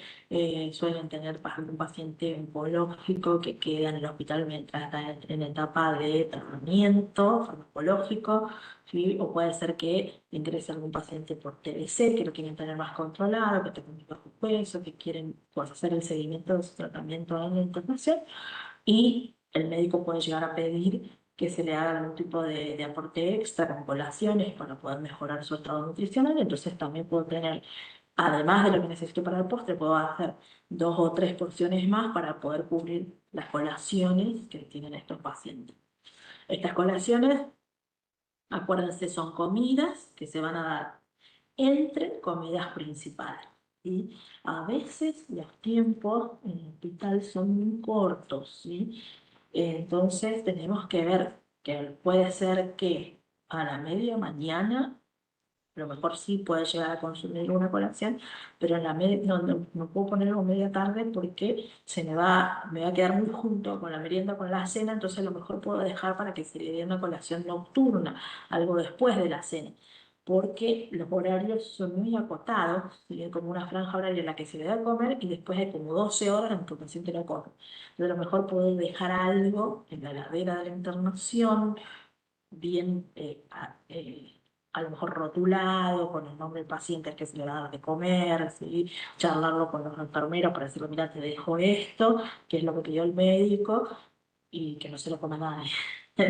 suelen tener algún paciente oncológico que queda en el hospital mientras está en etapa de tratamiento farmacológico, ¿sí? O puede ser que ingrese algún paciente por TBC, que lo quieren tener más controlado, que está con bajo peso, que quieren pues, hacer el seguimiento de su tratamiento en la internación, y el médico puede llegar a pedir que se le haga algún tipo de aporte extra con colaciones para poder mejorar su estado nutricional. Entonces también puedo tener, además de lo que necesito para el postre, puedo hacer 2 o 3 porciones más para poder cubrir las colaciones que tienen estos pacientes. Estas colaciones, acuérdense, son comidas que se van a dar entre comidas principales. ¿Sí? A veces los tiempos en el hospital son muy cortos, ¿sí? Entonces tenemos que ver que puede ser que a la media mañana a lo mejor sí puede llegar a consumir una colación, pero en no puedo ponerlo media tarde porque me va a quedar muy junto con la merienda, con la cena, entonces a lo mejor puedo dejar para que se le dé una colación nocturna, algo después de la cena, porque los horarios son muy acotados, ¿sí? Como una franja horaria en la que se le da a comer y después hay como 12 horas en que el paciente no come. Entonces a lo mejor puedo dejar algo en la heladera de la internación, bien a lo mejor rotulado, con el nombre del paciente al que se le va a dar de comer, ¿sí? Charlarlo con los enfermeros para decirle, mira, te dejo esto, que es lo que pidió el médico, y que no se lo coma nadie.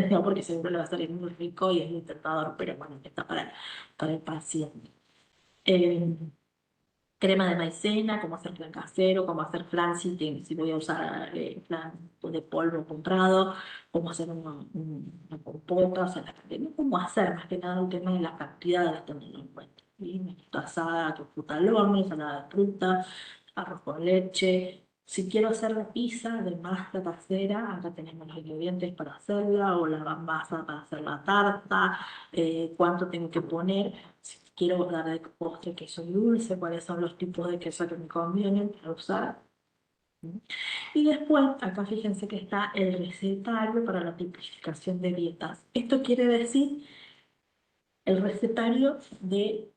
No, porque seguro le va a salir muy rico y es muy tentador, pero bueno, está para el paciente. Eh, Crema de maicena, cómo hacer flan casero, cómo hacer flan si voy a usar flan de polvo comprado, cómo hacer una compota, o sea, cómo hacer más que nada el tema de las cantidades, tenerlo en cuenta. Y una asada con fruta al horno, ensalada de fruta, arroz con leche. Si quiero hacer la pizza de masa casera, acá tenemos los ingredientes para hacerla, o la masa para hacer la tarta, cuánto tengo que poner. Si quiero dar de postre queso dulce, cuáles son los tipos de queso que me convienen para usar. Y después, acá fíjense que está el recetario para la tipificación de dietas. Esto quiere decir el recetario de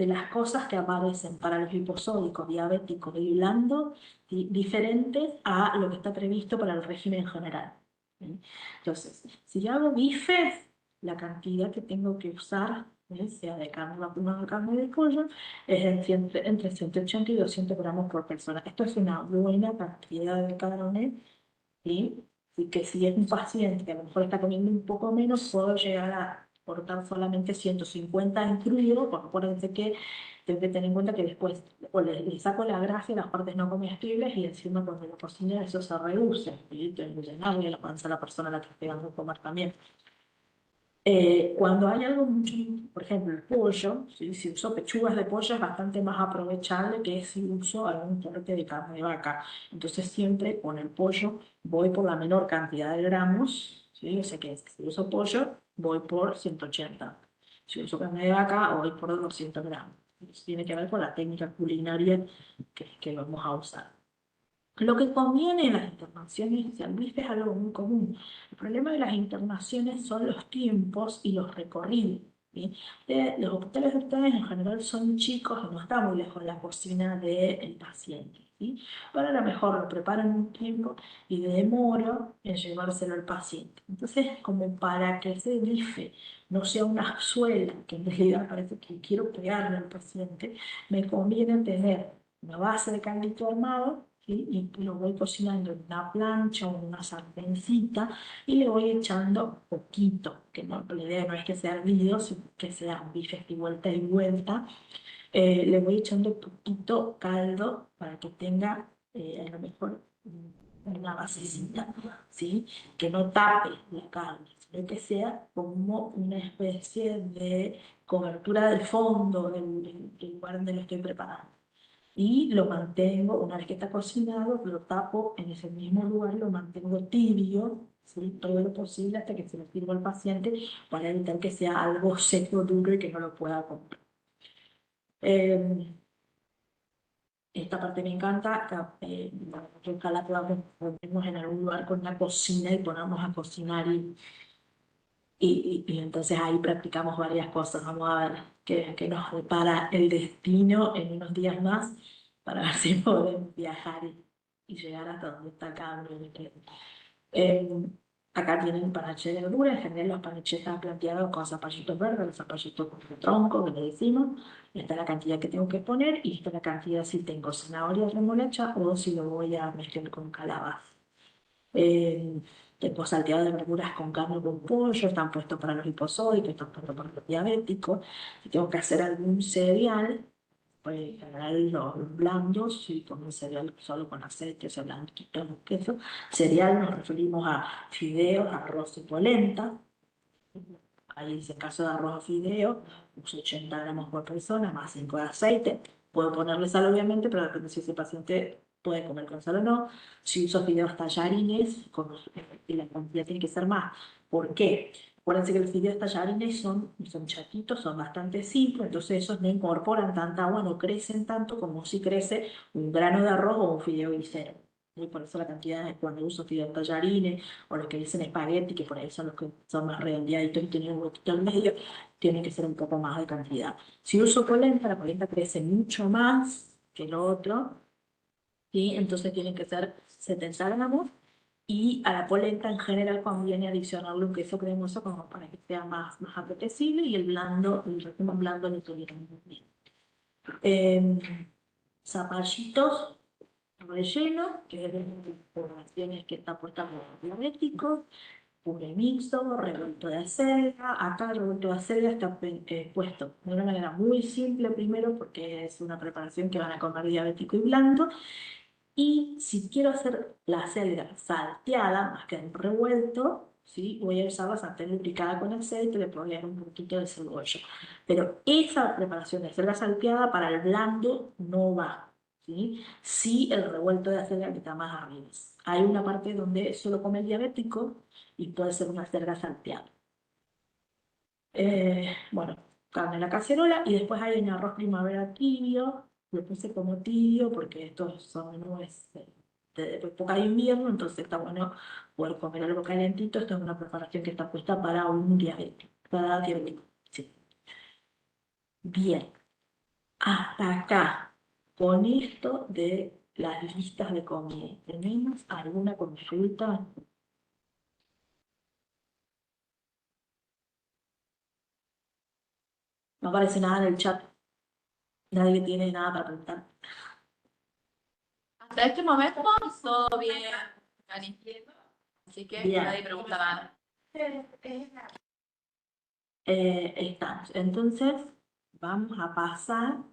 las cosas que aparecen para los hiposódicos, diabéticos y blandos, diferentes a lo que está previsto para el régimen general. ¿Sí? Entonces, si yo hago bifes, la cantidad que tengo que usar, sea de carne vacuna o carne de pollo, es entre 180 y 200 gramos por persona. Esto es una buena cantidad de carne, ¿sí? Y que si es un paciente que a lo mejor está comiendo un poco menos, puedo llegar a cortar solamente 150 en crudo, porque acuérdense que tengo que tener en cuenta que después o le saco la grasa y las partes no comestibles y encima cuando lo cocina eso se reduce, y tengo que llenarle la panza a la persona a la que estoy dando a comer también. Cuando hay algo mucho, por ejemplo, el pollo, ¿sí? Si uso pechugas de pollo es bastante más aprovechable que si uso algún corte de carne de vaca. Entonces siempre con el pollo voy por la menor cantidad de gramos, ¿sí? O sea que si uso pollo voy por 180. Si uso carne de vaca voy por 200 gramos. Eso tiene que ver con la técnica culinaria que vamos a usar. Lo que conviene en las internaciones de bife es algo muy común. El problema de las internaciones son los tiempos y los recorridos. ¿Sí? Los hospitales de ustedes en general son chicos y no está muy lejos la cocina del paciente. ¿Sí? Pero a lo mejor lo preparan un tiempo y demora en llevárselo al paciente. Entonces, como para que ese bife no sea una suela, que en realidad parece que quiero pegarle al paciente, me conviene tener una base de caldito armado, ¿sí? Y lo voy cocinando en una plancha o en una sartencita y le voy echando poquito, que no, la idea no es que sea hervido, sino que sea bifes de vuelta y vuelta. Le voy echando poquito caldo para que tenga a lo mejor una basecita, ¿sí? Que no tape la carne, sino que sea como una especie de cobertura del fondo del lugar donde lo estoy preparando y lo mantengo, una vez que está cocinado, lo tapo en ese mismo lugar, lo mantengo tibio, ¿sí? Todo lo posible hasta que se lo sirva al paciente para evitar que sea algo seco, duro y que no lo pueda comer. Eh, Esta parte me encanta, que ojalá podamos ponernos en algún lugar con una cocina y ponernos a cocinar y entonces ahí practicamos varias cosas. Vamos a ver qué nos depara el destino en unos días más para ver si podemos viajar y llegar hasta donde está cada uno de ustedes. Eh, Acá tienen panache de verdura, en general los panaches están planteados con zapallitos verdes, los zapallitos de tronco, que le decimos. Esta es la cantidad que tengo que poner y esta es la cantidad si tengo zanahoria remolacha o si lo voy a mezclar con calabaza. Eh, Tengo salteado de verduras con carne o con pollo, están puestos para los hiposódicos, están puestos para los diabéticos. Si tengo que hacer algún cereal, pues en general los blandos, si como un cereal solo con aceite, o sea, blanquito, queso. Cereal nos referimos a fideos, arroz y polenta. Ahí en ese caso de arroz o fideo, uso 80 gramos por persona, más 5 de aceite. Puedo ponerle sal, obviamente, pero depende si ese paciente puede comer con sal o no. Si uso fideos tallarines, y la cantidad tiene que ser más. ¿Por qué? Acuérdense que los fideos tallarines son chatitos, son bastante simples, entonces esos no incorporan tanta agua, no crecen tanto como si crece un grano de arroz o un fideo grisero. Y por eso la cantidad, cuando uso fideos tallarines, o los que dicen espagueti, que por ahí son los que son más redondeaditos y tienen un huequito al medio, tiene que ser un poco más de cantidad. Si uso polenta, la polenta crece mucho más que lo otro, ¿sí? Entonces tienen que ser 70 gramos, y a la polenta en general conviene adicionarle un queso cremoso como para que sea más apetecible, y el régimen blando lo tolieran muy bien. Eh, Zapallitos relleno, que es de las poblaciones que está puesta por los diabéticos, puré mixto, revuelto de acelga. Acá el revuelto de acelga está puesto de una manera muy simple primero porque es una preparación que van a comer diabético y blando. Y si quiero hacer la acelga salteada, más que en revuelto, ¿sí? Voy a usar la sartén lubricada con aceite, le puedo agregar un poquito de cebolla. Pero esa preparación de acelga salteada para el blando no va, ¿sí? Sí, el revuelto de acelga que está más arriba. Hay una parte donde solo come el diabético y puede ser una acelga salteada. Bueno, carne en la cacerola y después hay un arroz primavera tibio. Lo puse como tibio porque estos son nubes de época de invierno, entonces está bueno poder comer algo calentito. Esta es una preparación que está puesta para un diabético, para diabético. Sí. Bien, hasta acá con esto de las listas de comida. ¿Tenemos alguna consulta? No aparece nada en el chat. Nadie tiene nada para preguntar. Hasta este momento todo bien, Cari. Así que Bien. nadie pregunta nada. Estamos. Entonces, vamos a pasar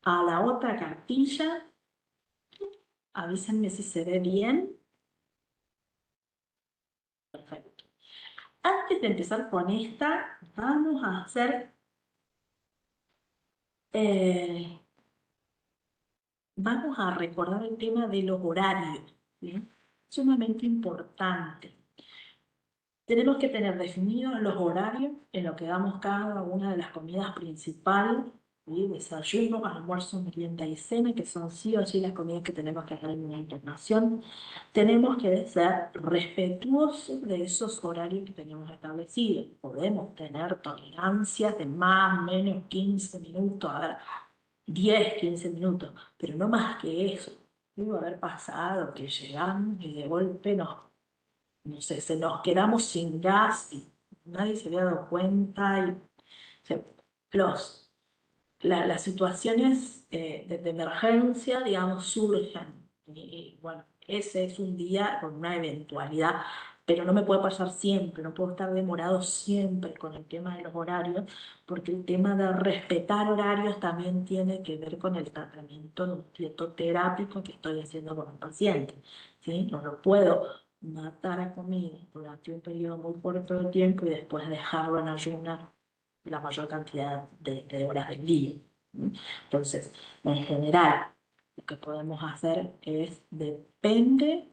a la otra cartilla. Avísenme si se ve bien. Perfecto. Antes de empezar con esta, vamos a hacer, eh, vamos a recordar el tema de los horarios, ¿sí? Sumamente importante. Tenemos que tener definidos los horarios en lo que damos cada una de las comidas principales, ¿sí? Desayuno, almuerzo, merienda y cena, que son sí o sí las comidas que tenemos que hacer en una internación. Tenemos que ser respetuosos de esos horarios que tenemos establecidos. Podemos tener tolerancias de más o menos 15 minutos, a ver, 10, 15 minutos, pero no más que eso. Debe haber pasado que llegamos y de golpe no sé, se nos quedamos sin gas y nadie se había dado cuenta. Y, o sea, los, las situaciones de emergencia, digamos, surgen. Y, bueno, ese es un día con una eventualidad, pero no me puede pasar siempre, no puedo estar demorado siempre con el tema de los horarios, porque el tema de respetar horarios también tiene que ver con el tratamiento nutrietoterápico que estoy haciendo con el paciente, ¿sí? No lo puedo matar a comida durante un periodo muy corto de tiempo y después dejarlo en ayunas la mayor cantidad de horas del día. Entonces, en general, lo que podemos hacer es, depende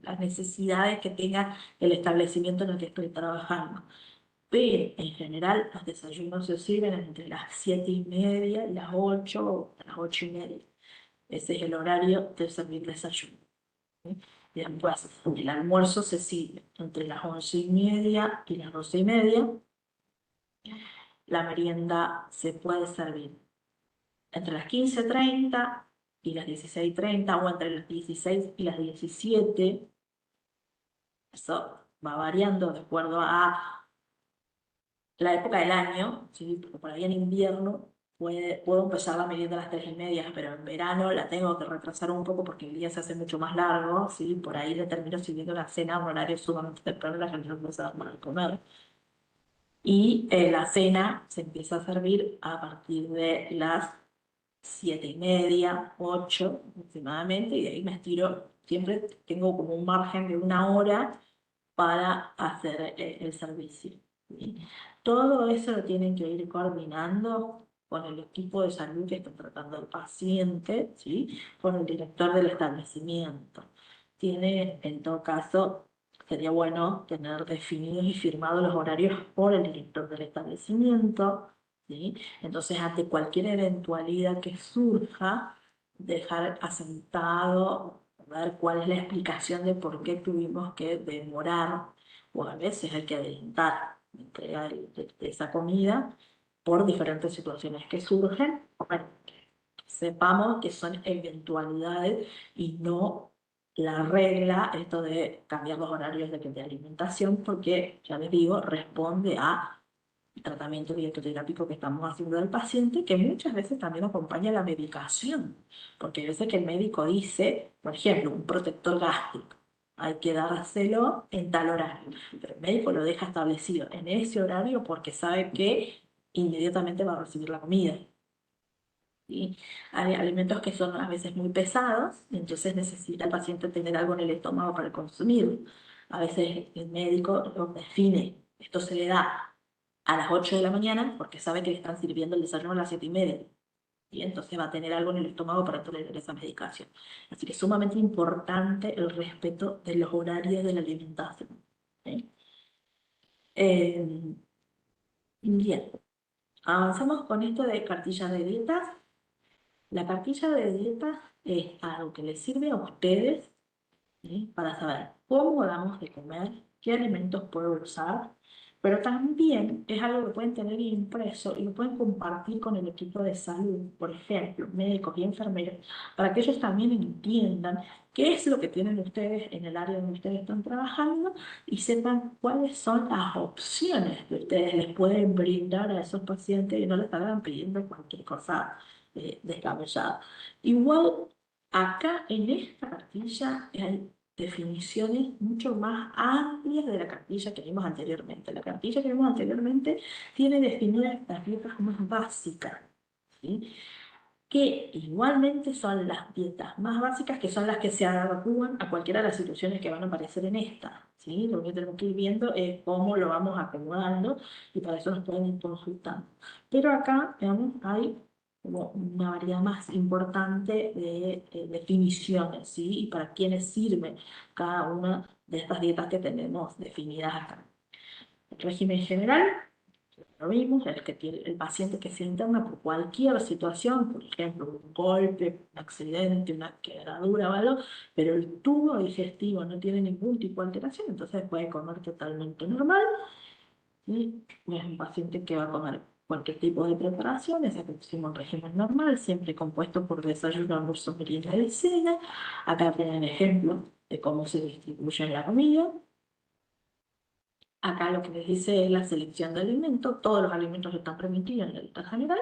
las necesidades que tenga el establecimiento en el que estoy trabajando. Pero en general los desayunos se sirven entre las 7:30 y las 8 o las 8:30. Ese es el horario de servir desayuno. ¿Sí? Y después el almuerzo se sirve entre las 11:30 y las 12:30. La merienda se puede servir entre las 15:30 y las 16:30 o entre las 16 y las 17. Eso va variando de acuerdo a la época del año, ¿sí? Porque por ahí en invierno puedo empezar la merienda a las 3:30, pero en verano la tengo que retrasar un poco porque el día se hace mucho más largo, ¿sí? Por ahí le termino sirviendo la cena a un horario sumamente temprano, la gente no empieza a dar comer. Y la cena se empieza a servir a partir de las 7:30, 8 aproximadamente, y de ahí me estiro. Siempre tengo como un margen de 1 hora para hacer el servicio, ¿sí? Todo eso lo tienen que ir coordinando con el equipo de salud que está tratando al paciente, ¿sí? Con el director del establecimiento. En todo caso, sería bueno tener definidos y firmados los horarios por el director del establecimiento, ¿sí? Entonces, ante cualquier eventualidad que surja, dejar asentado, ver cuál es la explicación de por qué tuvimos que demorar, o a veces hay que adelantar la entrega de esa comida por diferentes situaciones que surgen. Bueno, sepamos que son eventualidades y no la regla, esto de cambiar los horarios de alimentación, porque, ya les digo, responde a tratamiento dietoterápico que estamos haciendo al paciente, que muchas veces también acompaña la medicación, porque hay veces que el médico dice, por ejemplo, un protector gástrico, hay que dárselo en tal horario, pero el médico lo deja establecido en ese horario porque sabe que inmediatamente va a recibir la comida. ¿Sí? Hay alimentos que son a veces muy pesados, y entonces necesita el paciente tener algo en el estómago para consumirlo. A veces el médico lo define, esto se le da a las 8 de la mañana porque sabe que le están sirviendo el desayuno a las 7:30. Y entonces va a tener algo en el estómago para tolerar esa medicación. Así que es sumamente importante el respeto de los horarios de la alimentación. ¿Sí? Eh, bien, avanzamos con esto de cartillas de dietas. La cartilla de dietas es algo que les sirve a ustedes, ¿sí? Para saber cómo damos de comer, qué alimentos puedo usar, pero también es algo que pueden tener impreso y lo pueden compartir con el equipo de salud, por ejemplo, médicos y enfermeros, para que ellos también entiendan qué es lo que tienen ustedes en el área donde ustedes están trabajando y sepan cuáles son las opciones que ustedes les pueden brindar a esos pacientes y no les hagan pidiendo cualquier cosa descabellada. Igual, acá en esta cartilla hay definiciones mucho más amplias de la cartilla que vimos anteriormente. La cartilla que vimos anteriormente tiene definidas las dietas más básicas, ¿sí? que igualmente son las dietas más básicas, que son las que se adecúan a cualquiera de las situaciones que van a aparecer en esta, ¿sí? Lo que tenemos que ir viendo es cómo lo vamos acomodando y para eso nos pueden ir consultando. Pero acá, digamos, hay como una variedad más importante de definiciones, ¿sí? Y para quiénes sirve cada una de estas dietas que tenemos definidas acá. El régimen general lo mismo, el que tiene el paciente que se interna por cualquier situación, por ejemplo, un golpe, un accidente, una quebradura o algo, pero el tubo digestivo no tiene ningún tipo de alteración, entonces puede comer totalmente normal. Y es un paciente que va a comer cualquier tipo de preparación, es que pusimos un régimen normal, siempre compuesto por desayuno, almuerzo, merienda y cena. Acá tienen ejemplos de cómo se distribuye la comida. Acá lo que les dice es la selección de alimentos, todos los alimentos están permitidos en la lista general,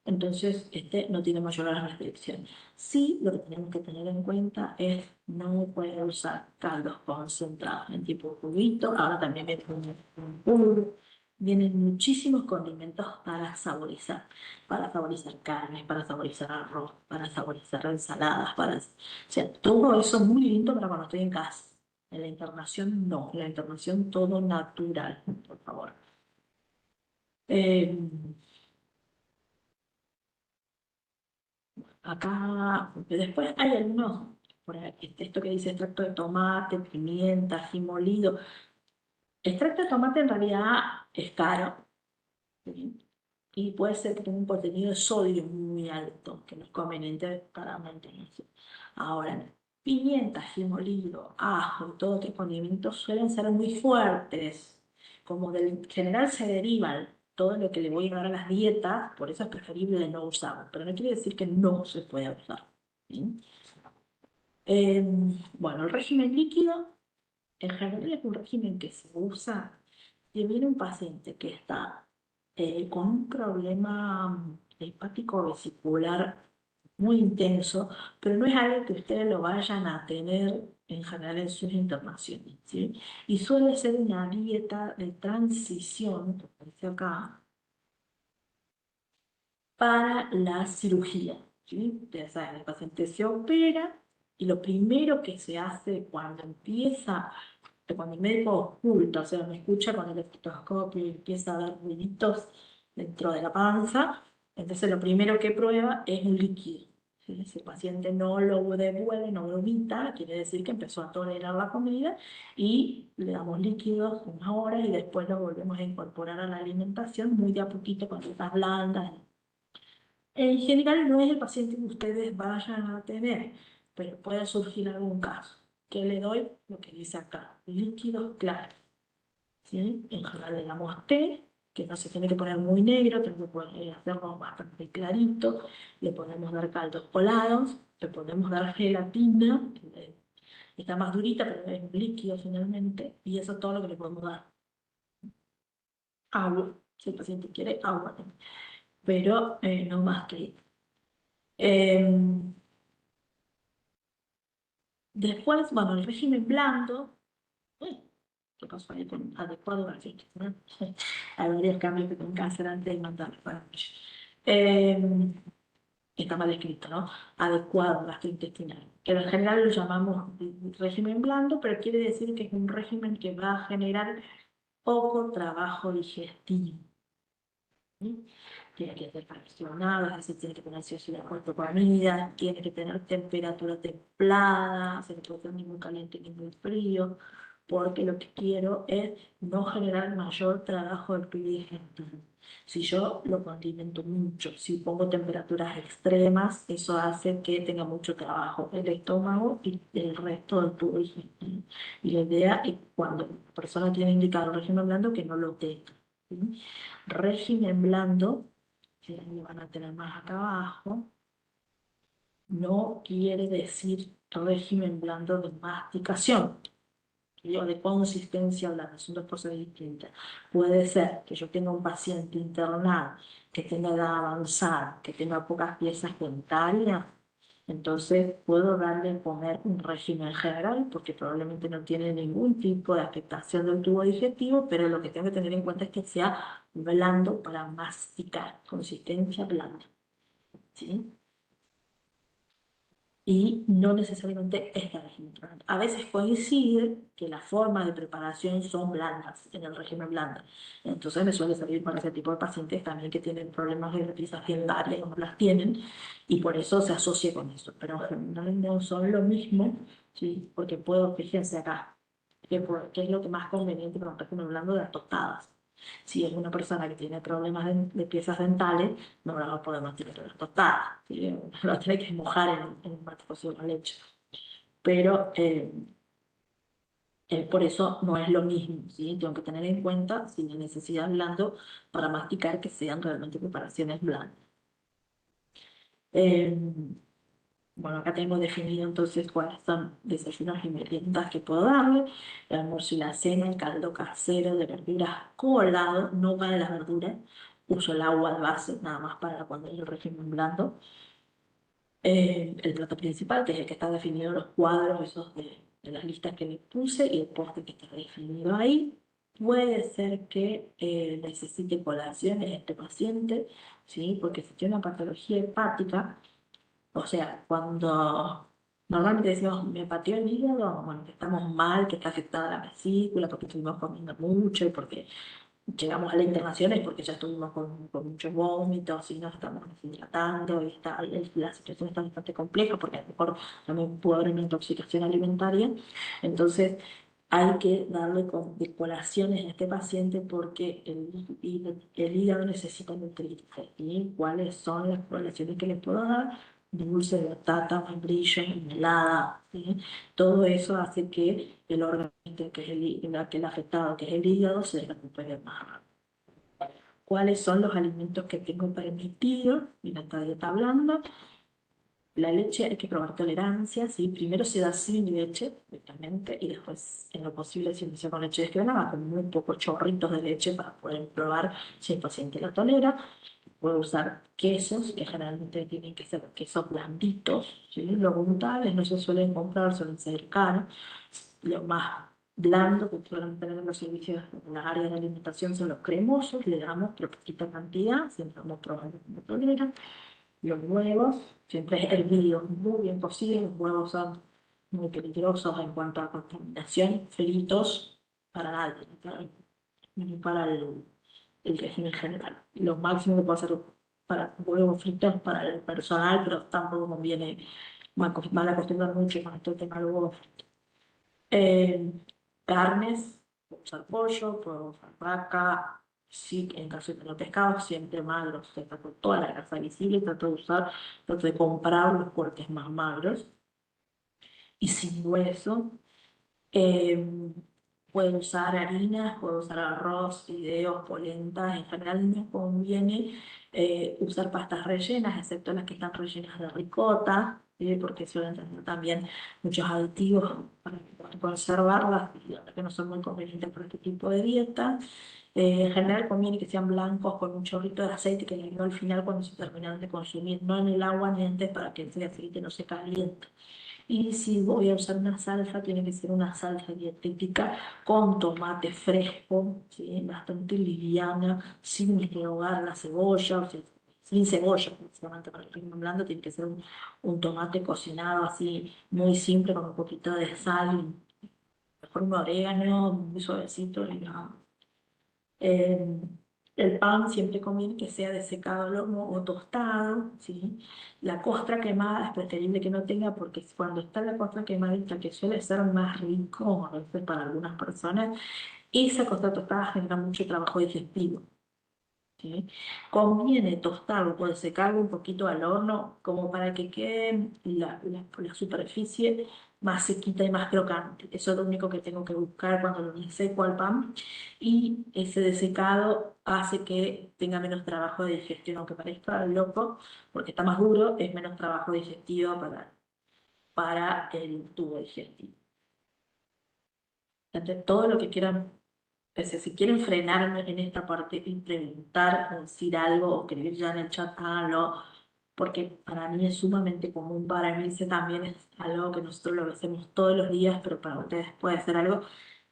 entonces este no tiene mayores restricciones. Sí, lo que tenemos que tener en cuenta es no poder usar caldos concentrados en tipo juguito, ahora también viene un puro, vienen muchísimos condimentos para saborizar carnes, para saborizar arroz, para saborizar ensaladas, o sea, todo eso muy lindo para cuando estoy en casa. En la internación no, en la internación todo natural, por favor. Eh, Acá, después hay algunos, por ahí, esto que dice extracto de tomate, pimienta, ají molido. Extracto de tomate en realidad es caro, ¿sí? Y puede ser que tenga un contenido de sodio muy alto, que no es conveniente para mantenerse. Ahora, pimienta, ají molido, ajo y todo otros condimentos suelen ser muy fuertes, como del general se derivan todo lo que le voy a dar a las dietas, por eso es preferible no usarlo, pero no quiere decir que no se pueda usar, ¿sí? Eh, bueno, el régimen líquido en general es un régimen que se usa si viene un paciente que está con un problema hepático vesicular muy intenso, pero no es algo que ustedes lo vayan a tener en general en sus internaciones, ¿sí? Y suele ser una dieta de transición, como dice acá, para la cirugía, ¿sí? Ustedes saben, el paciente se opera y lo primero que se hace cuando el médico oculta, o sea, me escucha con el estetoscopio y empieza a dar ruiditos dentro de la panza, entonces lo primero que prueba es un líquido, ¿sí? Si el paciente no lo devuelve, no vomita, quiere decir que empezó a tolerar la comida y le damos líquidos unas horas y después lo volvemos a incorporar a la alimentación muy de a poquito con frutas blandas. En general no es el paciente que ustedes vayan a tener, pero puede surgir algún caso. ¿Qué le doy? Lo que dice acá, líquidos claros, ¿sí? En general le damos té, que no se tiene que poner muy negro, tenemos que hacerlo bastante clarito. Le podemos dar caldos colados, le podemos dar gelatina, que está más durita, pero es líquido finalmente, y eso es todo lo que le podemos dar. Agua, si el paciente quiere agua, pero no más que Em, después, bueno, el régimen blando. Uy, ¿qué pasó ahí con adecuado grafito? ¿No? Hay varios cambios que tengo que hacer antes de mandarlo para eh, está mal escrito, ¿no? Adecuado gastrointestinal. Que en general lo llamamos régimen blando, pero quiere decir que es un régimen que va a generar poco trabajo digestivo. ¿Sí? Tiene que ser fraccionado, es decir, tiene que tener cierta cuerpo comida, tiene que tener temperatura templada, se no puede ser ni muy caliente ni muy frío, porque lo que quiero es no generar mayor trabajo del tubo digestivo. Si yo lo condimento mucho, si pongo temperaturas extremas, eso hace que tenga mucho trabajo el estómago y el resto del tubo digestivo. Y la idea es cuando la persona tiene indicado régimen blando que no lo tenga. ¿Sí? Régimen blando, que lo van a tener más acá abajo, no quiere decir régimen blando de masticación, o de consistencia blanda, son dos cosas distintas. Puede ser que yo tenga un paciente internado que tenga edad avanzada, que tenga pocas piezas dentarias, entonces puedo darle a comer un régimen general porque probablemente no tiene ningún tipo de afectación del tubo digestivo, pero lo que tengo que tener en cuenta es que sea blando para masticar, consistencia blanda, ¿sí? y no necesariamente es de régimen blando. A veces coincide que las formas de preparación son blandas, en el régimen blando. Entonces me suele salir para ese tipo de pacientes también que tienen problemas de repisas dentarias o no las tienen, y por eso se asocia con eso. Pero en general no son lo mismo, ¿sí? Porque puedo, fíjense acá, que es lo que más conveniente para un régimen blando de las tostadas. Si es una persona que tiene problemas de piezas dentales, no la podemos tirar las tostadas, ¿sí? La tiene que mojar en un mate cocido con leche. Pero por eso no es lo mismo, ¿sí? Tengo que tener en cuenta si la necesidad blando para masticar que sean realmente preparaciones blandas. Eh, bueno, acá tengo definido entonces cuáles son desayunos y meriendas que puedo darle. El almuerzo y la cena, el caldo casero de verduras colado, no para las verduras. Uso el agua de base nada más para cuando hay el régimen blando. El plato principal, que es el que está definido en los cuadros esos de las listas que le puse, y el postre que está definido ahí. Puede ser que necesite colaciones este paciente, ¿sí? Porque si tiene una patología hepática, o sea, cuando normalmente decimos, me pateó el hígado, bueno, que estamos mal, que está afectada la vesícula, porque estuvimos comiendo mucho y porque llegamos a la internación es porque ya estuvimos con muchos vómitos y nos estamos deshidratando y la situación está bastante compleja porque a lo mejor también puede haber una intoxicación alimentaria. Entonces, hay que darle de colaciones a este paciente porque el hígado necesita nutrirse. ¿Y cuáles son las colaciones que le puedo dar? Dulce de batata, membrillo, mermelada, ¿sí? Todo eso hace que el órgano que es el afectado, que es el hígado, se recupere más rápido. ¿Cuáles son los alimentos que tengo permitidos en esta dieta blanda? La leche hay que probar tolerancia, ¿sí? Primero se da sin leche, directamente, y después, en lo posible, si inicia con leche descremada, con muy pocos chorritos de leche para poder probar si el paciente la tolera. Puedo usar quesos, que generalmente tienen que ser quesos blanditos, ¿sí? Los untables no se suelen comprar, suelen ser caros. Lo más blando que suelen tener en los servicios en las áreas de alimentación son los cremosos, le damos pero poquita cantidad, siempre vamos probando como tolera. Los huevos, siempre hervidos, muy bien cocidos. Los huevos son muy peligrosos en cuanto a contaminación, fritos, para nadie, ni para el régimen general. Lo máximo que puedo hacer para huevos fritos para el personal, pero tampoco conviene mal acostumbrar mucho con este tema de huevos fritos. Eh, Carnes, puedo usar pollo, puedo usar vaca, sí, en caso de tener pescado, siempre magros, se con toda la grasa visible, trato de comprar los cortes más magros y sin hueso. Eh, Puedo usar harinas, puedo usar arroz, fideos, polenta. En general me conviene usar pastas rellenas, excepto las que están rellenas de ricota, porque suelen tener también muchos aditivos para conservarlas y la verdad que no son muy convenientes para este tipo de dieta. En general conviene que sean blancos con un chorrito de aceite que le agrego al final cuando se terminan de consumir, no en el agua ni antes para que ese aceite no se caliente. Y si voy a usar una salsa, tiene que ser una salsa dietética con tomate fresco, ¿sí? Bastante liviana, sin rehogar la cebolla, o sea, sin cebolla, básicamente para el régimen blando tiene que ser un tomate cocinado así, muy simple, con un poquito de sal, mejor un orégano, muy suavecito y nada. Eh, el pan siempre conviene que sea desecado al horno o tostado, ¿sí? La costra quemada es preferible que no tenga porque cuando está la costra quemadita, que suele ser más rico a veces para algunas personas, esa costra tostada genera mucho trabajo digestivo. ¿Sí? Conviene tostarlo, puede secarlo un poquito al horno como para que quede la superficie más sequita y más crocante. Eso es lo único que tengo que buscar cuando lo seco al pan. Y ese desecado hace que tenga menos trabajo de digestión, aunque parezca loco, porque está más duro, es menos trabajo digestivo para el tubo digestivo. Entonces, todo lo que quieran, si quieren frenarme en esta parte y preguntar o decir algo o escribir ya en el chat, háganlo, porque para mí es sumamente común, para mí ese también es algo que nosotros lo hacemos todos los días, pero para ustedes puede ser algo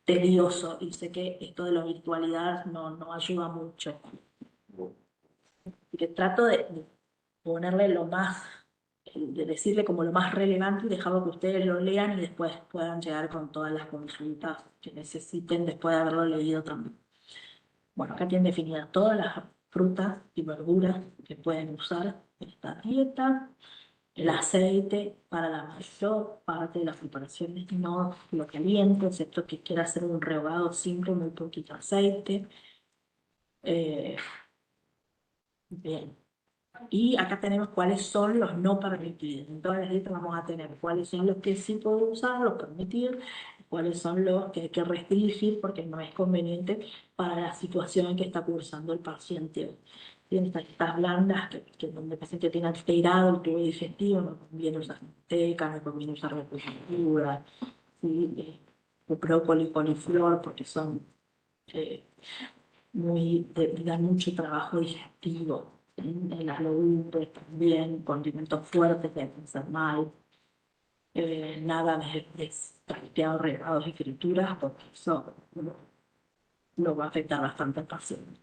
tedioso y sé que esto de la virtualidad no ayuda mucho. Y que trato de ponerle lo más de decirle como lo más relevante y dejarlo que ustedes lo lean y después puedan llegar con todas las consultas que necesiten después de haberlo leído también. Bueno, acá tienen definidas todas las frutas y verduras que pueden usar en esta dieta. El aceite para la mayor parte de las preparaciones no lo caliente, excepto que quiera hacer un rehogado simple, muy poquito aceite. Eh, bien. Y acá tenemos cuáles son los no permitidos. En todas las dietas vamos a tener cuáles son los que sí puedo usar, los permitir, cuáles son los que hay que restringir porque no es conveniente para la situación en que está cursando el paciente. Tienen estas dietas blandas donde el paciente tiene alterado el tubo digestivo, no conviene usar manteca, no conviene usar verdura, ¿sí? Brócoli, coliflor, porque son eh, dan mucho trabajo digestivo. En las legumbres también, condimentos fuertes que deben ser mal. Nada de salteados, regados y frituras, porque eso lo va a afectar bastante al paciente.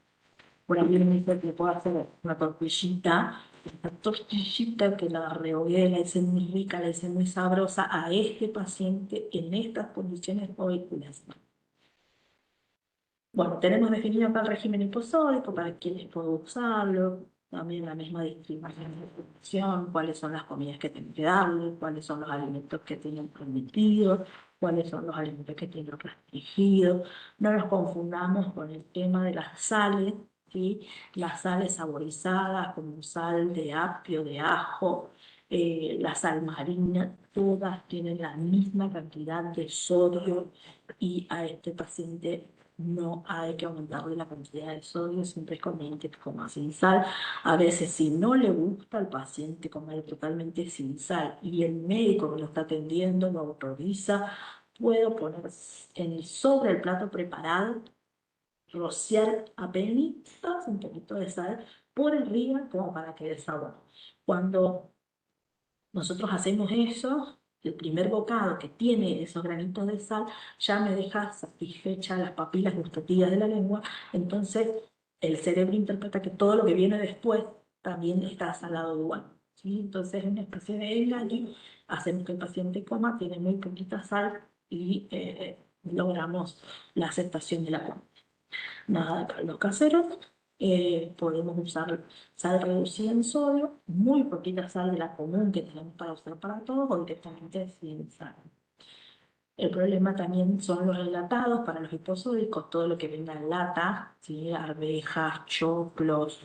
Por ahí me dice que puedo hacer una tortillita, esta tortillita que la rehogué, la hice muy rica, la hice muy sabrosa a este paciente en estas condiciones hoy le hacemos. Bueno, tenemos definido acá el régimen hiposódico, para quienes puedo usarlo, también la misma distribución de información, cuáles son las comidas que tengo que darle, cuáles son los alimentos que tienen permitidos, cuáles son los alimentos que tienen restringidos. No nos confundamos con el tema de las sales, ¿sí? Las sales saborizadas, como sal de apio, de ajo, la sal marina, todas tienen la misma cantidad de sodio y a este paciente no hay que aumentarle la cantidad de sodio, siempre es conveniente que coma sin sal. A veces, si no le gusta al paciente comer totalmente sin sal y el médico que lo está atendiendo lo autoriza, puedo poner sobre el plato preparado, rociar apenas un poquito de sal por arriba como para que dé sabor. Cuando nosotros hacemos eso, el primer bocado que tiene esos granitos de sal ya me deja satisfecha las papilas gustativas de la lengua, entonces el cerebro interpreta que todo lo que viene después también está salado igual, ¿sí? Entonces es una especie de engaño, hacemos que el paciente coma, tiene muy poquita sal y logramos la aceptación de la comida. Nada para los caseros. Podemos usar sal reducida en sodio, muy poquita sal de la común que tenemos para usar para todos o directamente sin sal. El problema también son los enlatados para los hiposódicos, todo lo que venga en lata, ¿sí? Arvejas, choclos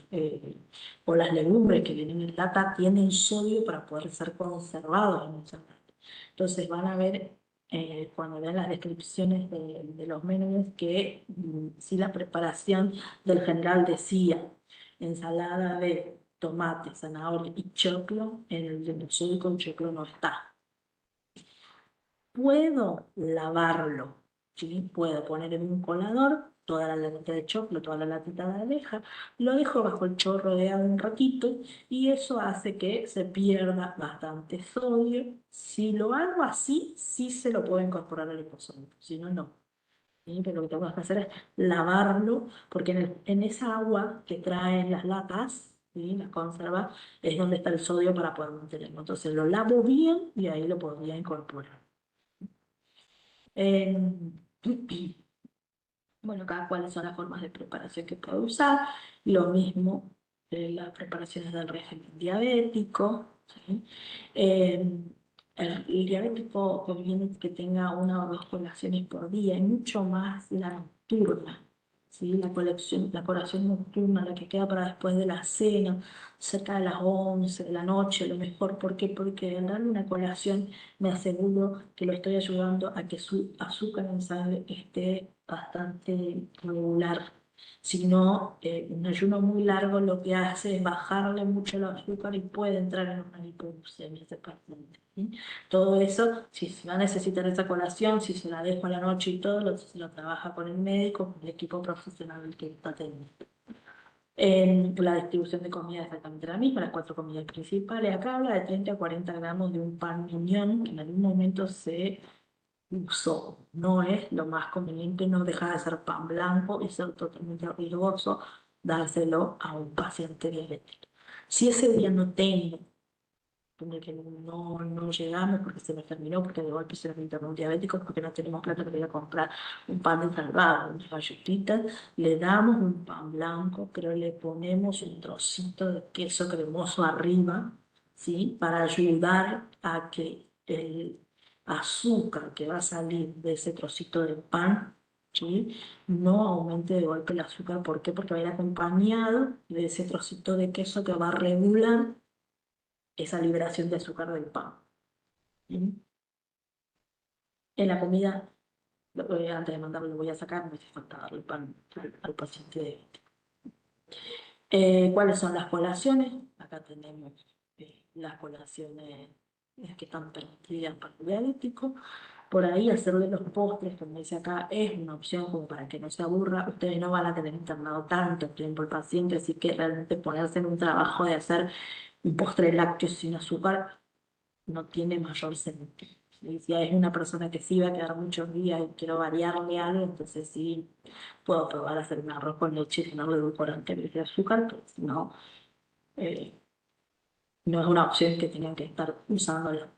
o las legumbres que vienen en lata tienen sodio para poder ser conservados en esa lata. Entonces van a ver cuando vean las descripciones de los menús que si la preparación del general decía ensalada de tomate, zanahoria y choclo, en el hiposódico el choclo no está. Puedo lavarlo, ¿sí? Puedo poner en un colador toda la latita de choclo, toda la latita de abeja, lo dejo bajo el chorro de agua un ratito y eso hace que se pierda bastante sodio. Si lo hago así, sí se lo puedo incorporar al hiposódico, si no, no. ¿Sí? Pero lo que tengo que hacer es lavarlo, porque en esa agua que traen las latas, ¿sí? Las conservas, es donde está el sodio para poder mantenerlo. Entonces lo lavo bien y ahí lo podría incorporar. Eh, bueno, cada cuáles son las formas de preparación que puedo usar. Lo mismo las preparaciones del régimen diabético, ¿sí? El diabético conviene que tenga una o dos colaciones por día y mucho más la nocturna, ¿sí? La colación nocturna, la que queda para después de la cena, cerca de las 11 de la noche, lo mejor. ¿Por qué? Porque al darle una colación me aseguro que lo estoy ayudando a que su azúcar en sangre esté bastante regular. Si no, un ayuno muy largo lo que hace es bajarle mucho el azúcar y puede entrar en una hipoglucemia ese paciente, ¿sí? Todo eso, si se va a necesitar esa colación, si se la dejo a la noche y todo, se lo trabaja con el médico, con el equipo profesional que está teniendo. La distribución de comida es exactamente la misma, las 4 comidas principales. Acá habla de 30 a 40 gramos de un pan mignon, que en algún momento se usó. No es lo más conveniente, no deja de ser pan blanco y ser totalmente riesgoso dárselo a un paciente diabético. Si ese día no tengo donde que no llegamos porque se nos terminó, porque de golpe se nos internó un diabético, porque no tenemos plata para ir a comprar un pan de salvado, unas galletitas, le damos un pan blanco, pero le ponemos un trocito de queso cremoso arriba, ¿sí? Para ayudar a que el azúcar que va a salir de ese trocito de pan, ¿sí? No aumente de golpe el azúcar. ¿Por qué? Porque va a ir acompañado de ese trocito de queso que va a regular esa liberación de azúcar del pan. ¿Sí? En la comida, antes de mandarlo, lo voy a sacar, me hace falta darle pan al paciente diabético. ¿Cuáles son las colaciones? Acá tenemos las colaciones que están permitidas para el diabético. Por ahí hacerle los postres, como dice acá, es una opción como para que no se aburra. Ustedes no van a tener internado tanto tiempo el paciente, así que realmente ponerse en un trabajo de hacer un postre lácteo sin azúcar no tiene mayor sentido. Y si es una persona que sí va a quedar muchos días y quiero variarle algo, entonces sí puedo probar a hacer un arroz con leche y llenarle edulcorante en vez de azúcar, pero si no, eh, no es una opción que tengan que estar usándola.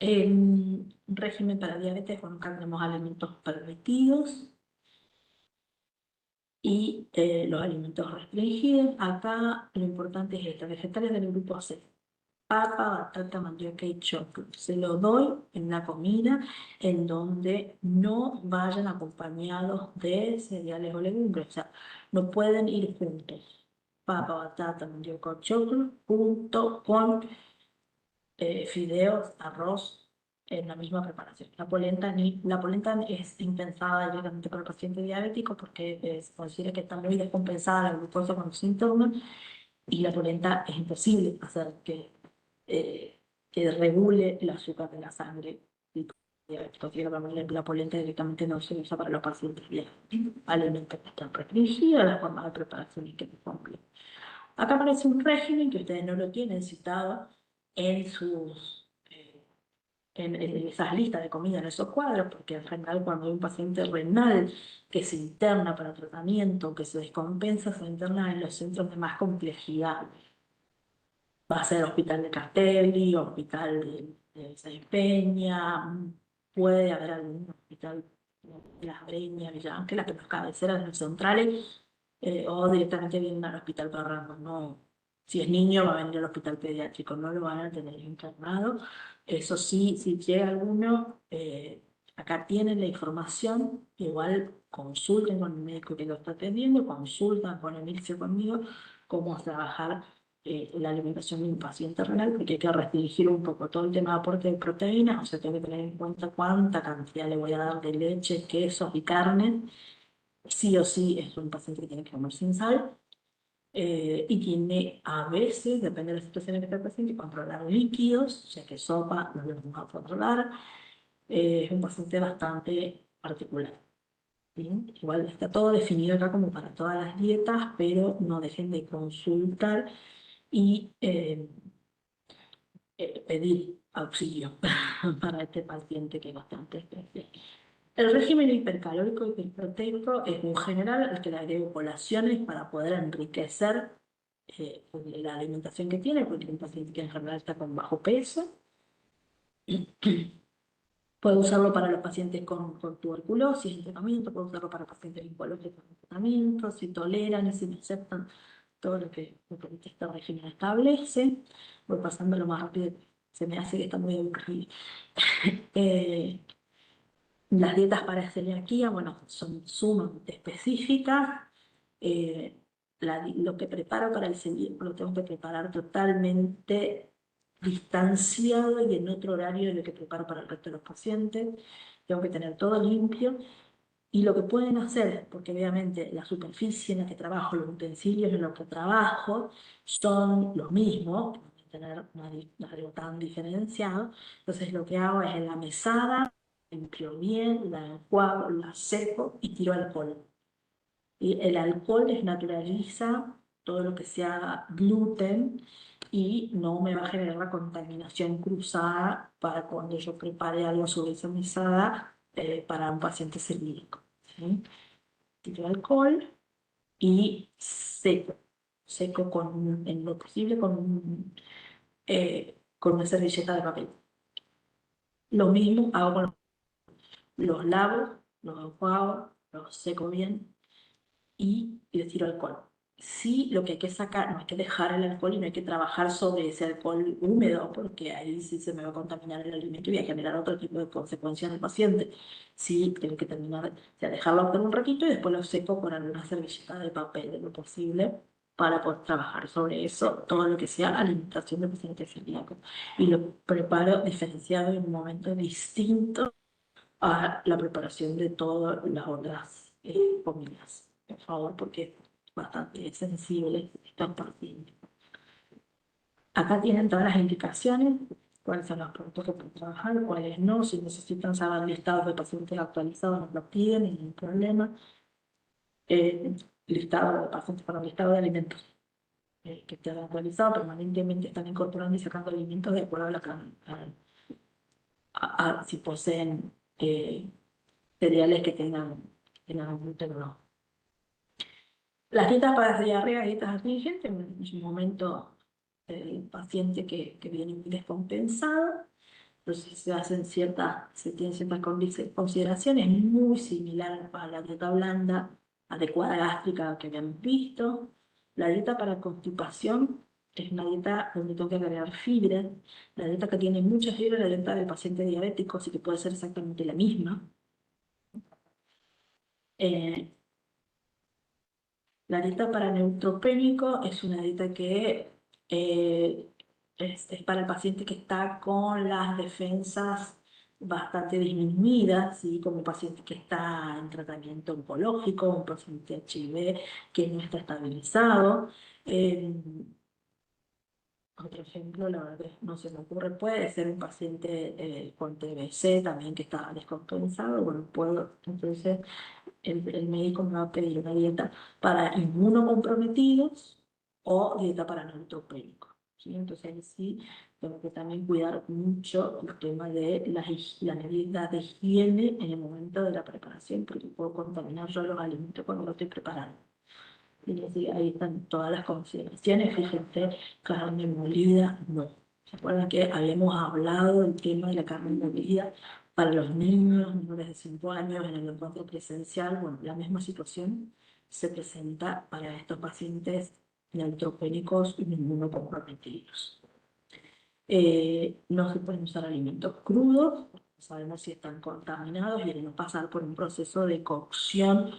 En régimen para diabetes, bueno, acá tenemos alimentos permitidos y los alimentos restringidos. Acá lo importante es esto, vegetales del grupo C. Papa, batata, mandioca y choclo. Se lo doy en la comida en donde no vayan acompañados de cereales o legumbres. O sea, no pueden ir juntos. Papa, batata, mandioca o choclo junto con fideos, arroz en la misma preparación. La polenta es impensada directamente para el paciente diabético porque se considera que está muy descompensada la glucosa con los síntomas y la polenta es imposible hacer que regule el azúcar de la sangre. Entonces, la polenta directamente no se usa para los pacientes diabéticos. Alimentos que están restringidos, la forma de preparación y que se cumple. Acá aparece un régimen que ustedes no lo tienen citado en en esas listas de comida, en esos cuadros, porque en general cuando hay un paciente renal que se interna para tratamiento, que se descompensa, se interna en los centros de más complejidad. Va a ser Hospital de Castelli, Hospital de Sáenz Peña, puede haber algún hospital de Las Breñas, Villa Ángela, que las cabeceras de los centrales, o directamente vienen al Hospital Parrando. No, si es niño va a venir al hospital pediátrico, no lo van a tener internado. Eso sí, si llega alguno, acá tienen la información, igual consulten con el médico que lo está atendiendo, consultan con Emilio conmigo, cómo trabajar la alimentación de un paciente renal, porque hay que restringir un poco todo el tema de aporte de proteínas, o sea, tengo que tener en cuenta cuánta cantidad le voy a dar de leche, quesos y carne. Sí o sí es un paciente que tiene que comer sin sal, y tiene a veces, depende de la situación en que está el paciente, controlar líquidos, ya que sopa no lo vamos a controlar. Es un paciente bastante particular. ¿Sí? Igual está todo definido acá como para todas las dietas, pero no dejen de consultar y pedir auxilio para este paciente que es bastante especial. El régimen hipercalórico y hiperproteico es un general al que le agrego colaciones para poder enriquecer la alimentación que tiene, porque es un paciente que en general está con bajo peso. Puede usarlo para los pacientes con tuberculosis en tratamiento, puede usarlo para pacientes oncológicos en tratamiento, si toleran y si no aceptan todo lo que este régimen establece. Voy pasando lo más rápido, se me hace que está muy aburrido. Eh, las dietas para celiaquía, bueno, son sumamente específicas. Eh, lo que preparo para el celíaco lo tengo que preparar totalmente distanciado y en otro horario de lo que preparo para el resto de los pacientes. Tengo que tener todo limpio. Y lo que pueden hacer, porque obviamente la superficie en la que trabajo, los utensilios en los que trabajo son los mismos, no hay que tener algo tan diferenciado. Entonces lo que hago es en la mesada, limpio bien, la enjuago, la seco y tiro alcohol. Y el alcohol desnaturaliza todo lo que sea gluten y no me va a generar la contaminación cruzada para cuando yo prepare algo sobre esa mesada para un paciente celíaco. ¿Sí? Tiro alcohol y seco. Seco en lo posible con con una servilleta de papel. Lo mismo hago con los lavo, los enjuago, los seco bien y les tiro alcohol. Sí, lo que hay que sacar, no hay que dejar el alcohol y no hay que trabajar sobre ese alcohol húmedo, porque ahí sí se me va a contaminar el alimento y va a generar otro tipo de consecuencias en el paciente. Sí, tengo que terminar, o sea, dejarlo por un ratito y después lo seco con alguna servilleta de papel de lo posible para poder trabajar sobre eso, todo lo que sea alimentación del paciente celíaco. Y lo preparo diferenciado en un momento distinto a la preparación de todas las otras comidas, por favor, porque es bastante sensible esta parte. Acá tienen todas las indicaciones, cuáles son los productos que pueden trabajar, cuáles no, si necesitan saber listados de pacientes actualizados, nos lo piden, ningún problema. Listado de pacientes para listado de alimentos que estén actualizados, permanentemente están incorporando y sacando alimentos de acuerdo a si poseen cereales que tengan gluten o no. Las dietas para diarrea, dietas astringentes, en su momento el paciente que viene muy descompensado, entonces se tienen ciertas consideraciones muy similar a la dieta blanda, adecuada gástrica que habíamos visto. La dieta para constipación es una dieta donde tengo que agregar fibra. La dieta que tiene mucha fibra es la dieta del paciente diabético, así que puede ser exactamente la misma. Eh, La dieta para neutropénico es una dieta que eh, es para el paciente que está con las defensas bastante disminuidas, ¿sí? Como un paciente que está en tratamiento oncológico, un paciente HIV que no está estabilizado. Eh, Otro ejemplo, la verdad no se me ocurre, puede ser un paciente con TBC también que está descompensado, bueno, puedo entonces el médico me va a pedir una dieta para inmunocomprometidos o dieta para neutropénicos, ¿sí? Entonces ahí sí tengo que también cuidar mucho el tema de la medida de higiene en el momento de la preparación, porque puedo contaminar yo los alimentos cuando lo estoy preparando. Y así, ahí están todas las consideraciones. Fíjense, carne molida, no. ¿Se acuerdan que habíamos hablado del tema de la carne molida para los niños menores de 5 años en el encuentro presencial? Bueno, la misma situación se presenta para estos pacientes neutropénicos y inmunocomprometidos. No se pueden usar alimentos crudos, no sabemos si están contaminados y deben pasar por un proceso de cocción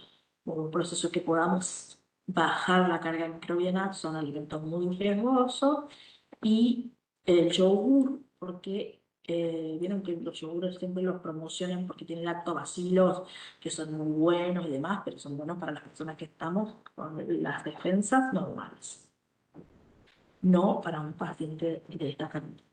o un proceso que podamos bajar la carga microbiana, son alimentos muy riesgosos. Y el yogur, porque vieron que los yogures siempre los promocionan porque tienen lactobacilos que son muy buenos y demás, pero son buenos para las personas que estamos con las defensas normales, no para un paciente de esta calidad.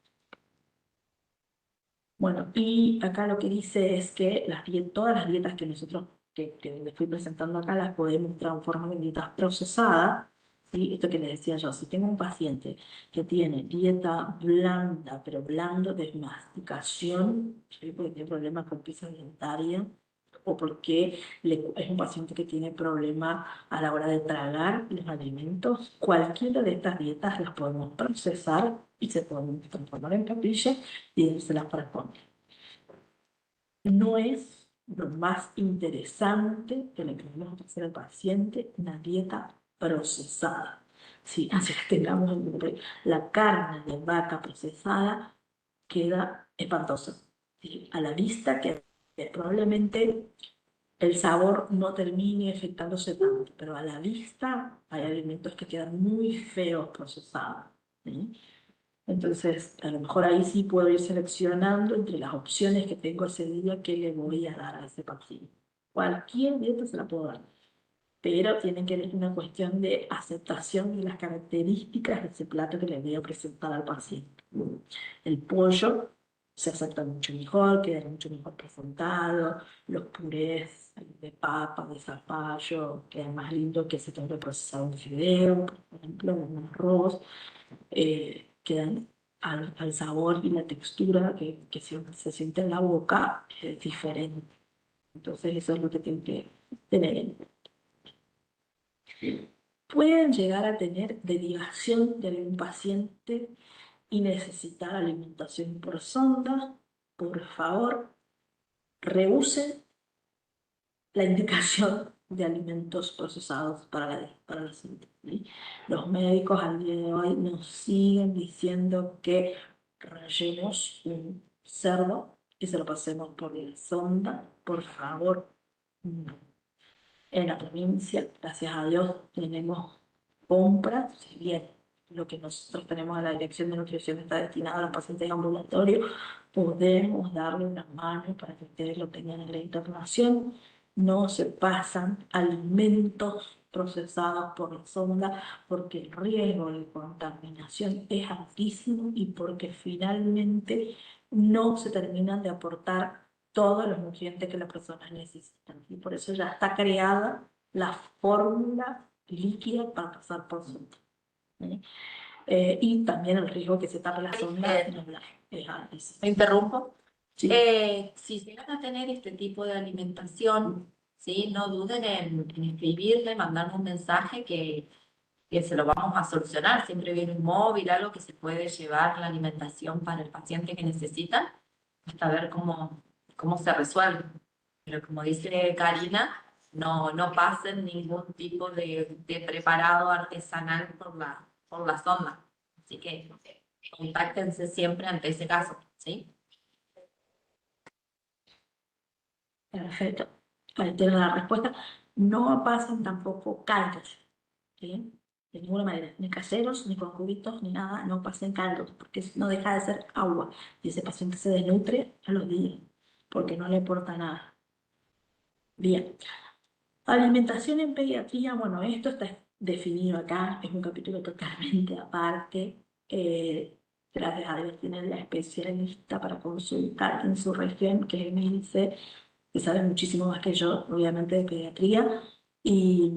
Bueno, y acá lo que dice es que todas las dietas que nosotros que les fui presentando acá las podemos transformar en dietas procesadas, ¿sí? Esto que les decía yo, si tengo un paciente que tiene dieta blanda, pero blando de masticación, ¿sí? Porque tiene problemas con pieza dentaria, o porque es un paciente que tiene problemas a la hora de tragar los alimentos, cualquiera de estas dietas las podemos procesar y se pueden transformar en papillas y se las corresponde. No es lo más interesante que le queremos ofrecer al paciente una dieta procesada. Sí, así que tengamos en mente, la carne de vaca procesada queda espantosa. ¿Sí? A la vista que probablemente el sabor no termine afectándose tanto, pero a la vista hay alimentos que quedan muy feos procesados. ¿Sí? Entonces, a lo mejor ahí sí puedo ir seleccionando entre las opciones que tengo ese día que le voy a dar a ese paciente. Cualquier dieta se la puedo dar, pero tiene que ser una cuestión de aceptación de las características de ese plato que le voy a presentar al paciente. El pollo se acepta mucho mejor, queda mucho mejor presentado, los purés de papa, de zapallo, quedan más lindos que ese tengo procesado en fideo, por ejemplo, un arroz quedan al sabor y la textura que se siente en la boca es diferente. Entonces eso es lo que tienen que tener en cuenta. Pueden llegar a tener derivación de algún paciente y necesita alimentación por sonda, por favor, rehúse la indicación de alimentos procesados para la salud, ¿sí? Los médicos al día de hoy nos siguen diciendo que rayemos un cerdo y se lo pasemos por la sonda, por favor. No. En la provincia, gracias a Dios, tenemos compras, si bien lo que nosotros tenemos en la Dirección de Nutrición está destinado a los pacientes ambulatorios, podemos darle una mano para que ustedes lo tengan en la internación. No se pasan alimentos procesados por la sonda porque el riesgo de contaminación es altísimo y porque finalmente no se terminan de aportar todos los nutrientes que las personas necesitan. Y por eso ya está creada la fórmula líquida para pasar por sonda. ¿Sí? Y también el riesgo que se tape la sonda en hablar. Es altísimo. ¿Me interrumpo? Sí. Si llegan a tener este tipo de alimentación, ¿sí? No duden en escribirle, mandarme un mensaje que se lo vamos a solucionar. Siempre viene un móvil, algo que se puede llevar la alimentación para el paciente que necesita, hasta ver cómo se resuelve. Pero como dice Karina, no pasen ningún tipo de preparado artesanal por la sonda. Así que contáctense siempre ante ese caso, ¿sí? Perfecto. Ahí tienen la respuesta. No pasan tampoco caldos, ¿sí? De ninguna manera, ni caseros, ni con cubitos, ni nada, no pasen caldos, porque no deja de ser agua. Y ese paciente se desnutre a los días, porque no le aporta nada. Bien. Alimentación en pediatría, bueno, esto está definido acá, es un capítulo totalmente aparte. Gracias a Dios tienen la especialista para consultar en su región, que es Emilce, que sabe muchísimo más que yo, obviamente, de pediatría. Y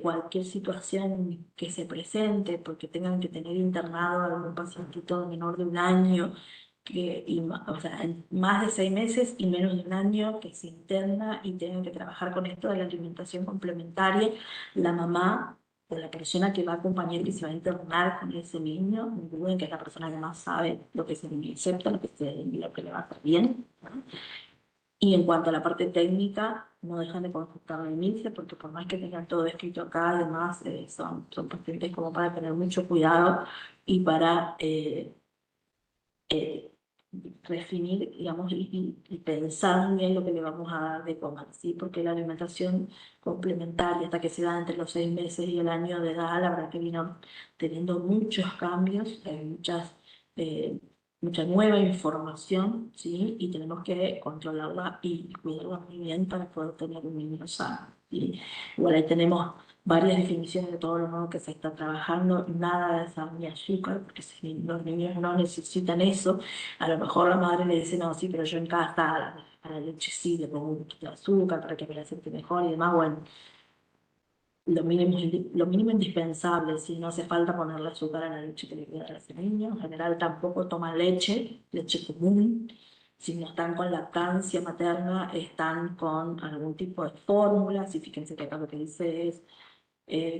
cualquier situación que se presente, porque tengan que tener internado a algún pacientito menor de un año, o sea, en más de 6 meses y menos de un año que se interna y tengan que trabajar con esto de la alimentación complementaria, la mamá o la persona que va a acompañar y se va a internar con ese niño, no duden que es la persona que más sabe lo que ese niño acepta, lo que le va a hacer bien, ¿no? Y en cuanto a la parte técnica, no dejan de consultar a Emilce, porque por más que tengan todo escrito acá, además son pacientes como para tener mucho cuidado y para eh, definir, digamos, y pensar bien lo que le vamos a dar de comer, ¿sí? Porque la alimentación complementaria, hasta que se da entre los 6 meses y el año de edad, la verdad que vino teniendo muchos cambios, hay eh, mucha nueva información, ¿sí? Y tenemos que controlarla y cuidarla muy bien para poder tener un niño sano, ¿sí? Igual ahí tenemos varias definiciones de todo lo nuevo que se está trabajando, nada de sal ni azúcar, porque si los niños no necesitan eso, a lo mejor la madre le dice, no, sí, pero yo en casa a la leche sí le pongo un poquito de azúcar para que me la siente mejor y demás, bueno, lo mínimo indispensable, si no hace falta ponerle azúcar a la leche que le queda a ese niño, en general tampoco toman leche común. Si no están con lactancia materna, están con algún tipo de fórmulas, y fíjense que acá lo que dice es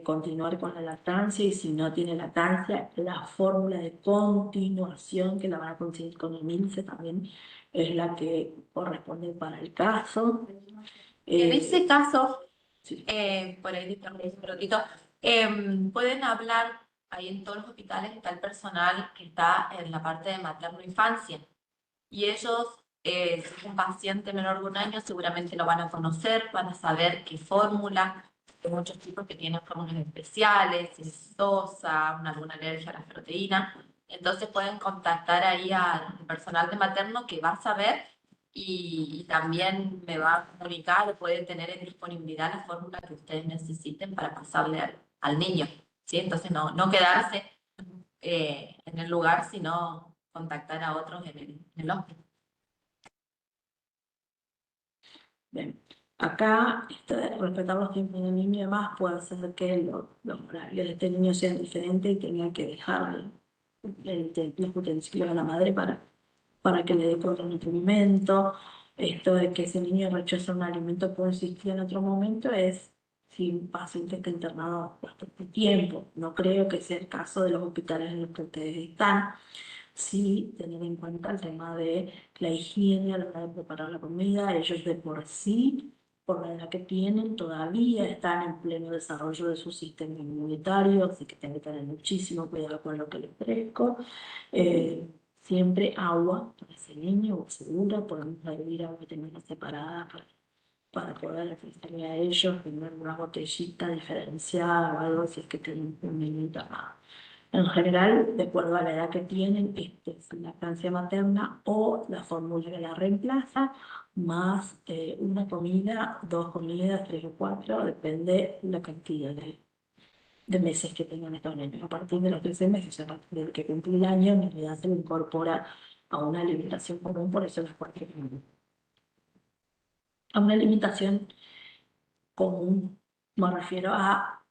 continuar con la lactancia y si no tiene lactancia, la fórmula de continuación que la van a conseguir con el MILCE también es la que corresponde para el caso. En ese caso, Sí. por ahí disculpen un ratito, pueden hablar, ahí en todos los hospitales está el personal que está en la parte de materno-infancia y ellos, si es un paciente menor de un año, seguramente lo van a conocer, van a saber qué fórmula. Hay muchos tipos que tienen fórmulas especiales, si es sosa, alguna alergia a las proteínas. Entonces pueden contactar ahí al personal de materno que va a saber y también me va a comunicar o puede tener en disponibilidad la fórmula que ustedes necesiten para pasarle al niño, ¿sí? Entonces no quedarse en el lugar, sino contactar a otros en el hospital. Bien. Acá, respetar los tiempos del niño y demás puede hacer que los horarios de este niño sean diferentes y tenga que dejar los utensilios a la madre para que le dé otro nutrimento. Esto de que ese niño rechaza un alimento que puede existir en otro momento es si un paciente está internado bastante tiempo. No creo que sea el caso de los hospitales en los que ustedes están. Sí, tener en cuenta el tema de la higiene a la hora de preparar la comida. Ellos de por sí, por la edad que tienen, todavía están en pleno desarrollo de su sistema inmunitario, así que tienen que tener muchísimo cuidado con lo que les ofrezco. Siempre agua para ese niño, segura, podemos hervir agua y tenerla separada para poder ofrecerle a ellos, tener una botellita diferenciada o algo si es que tienen un niñito más. En general, de acuerdo a la edad que tienen, es la lactancia materna o la fórmula que la reemplaza, más una comida, dos comidas, tres o cuatro, depende la cantidad de meses que tengan estos niños. A partir de los 13 meses, a partir de que cumple el año, en realidad se le incorpora a una alimentación común, por eso las cuatro comidas. A una alimentación común, me refiero a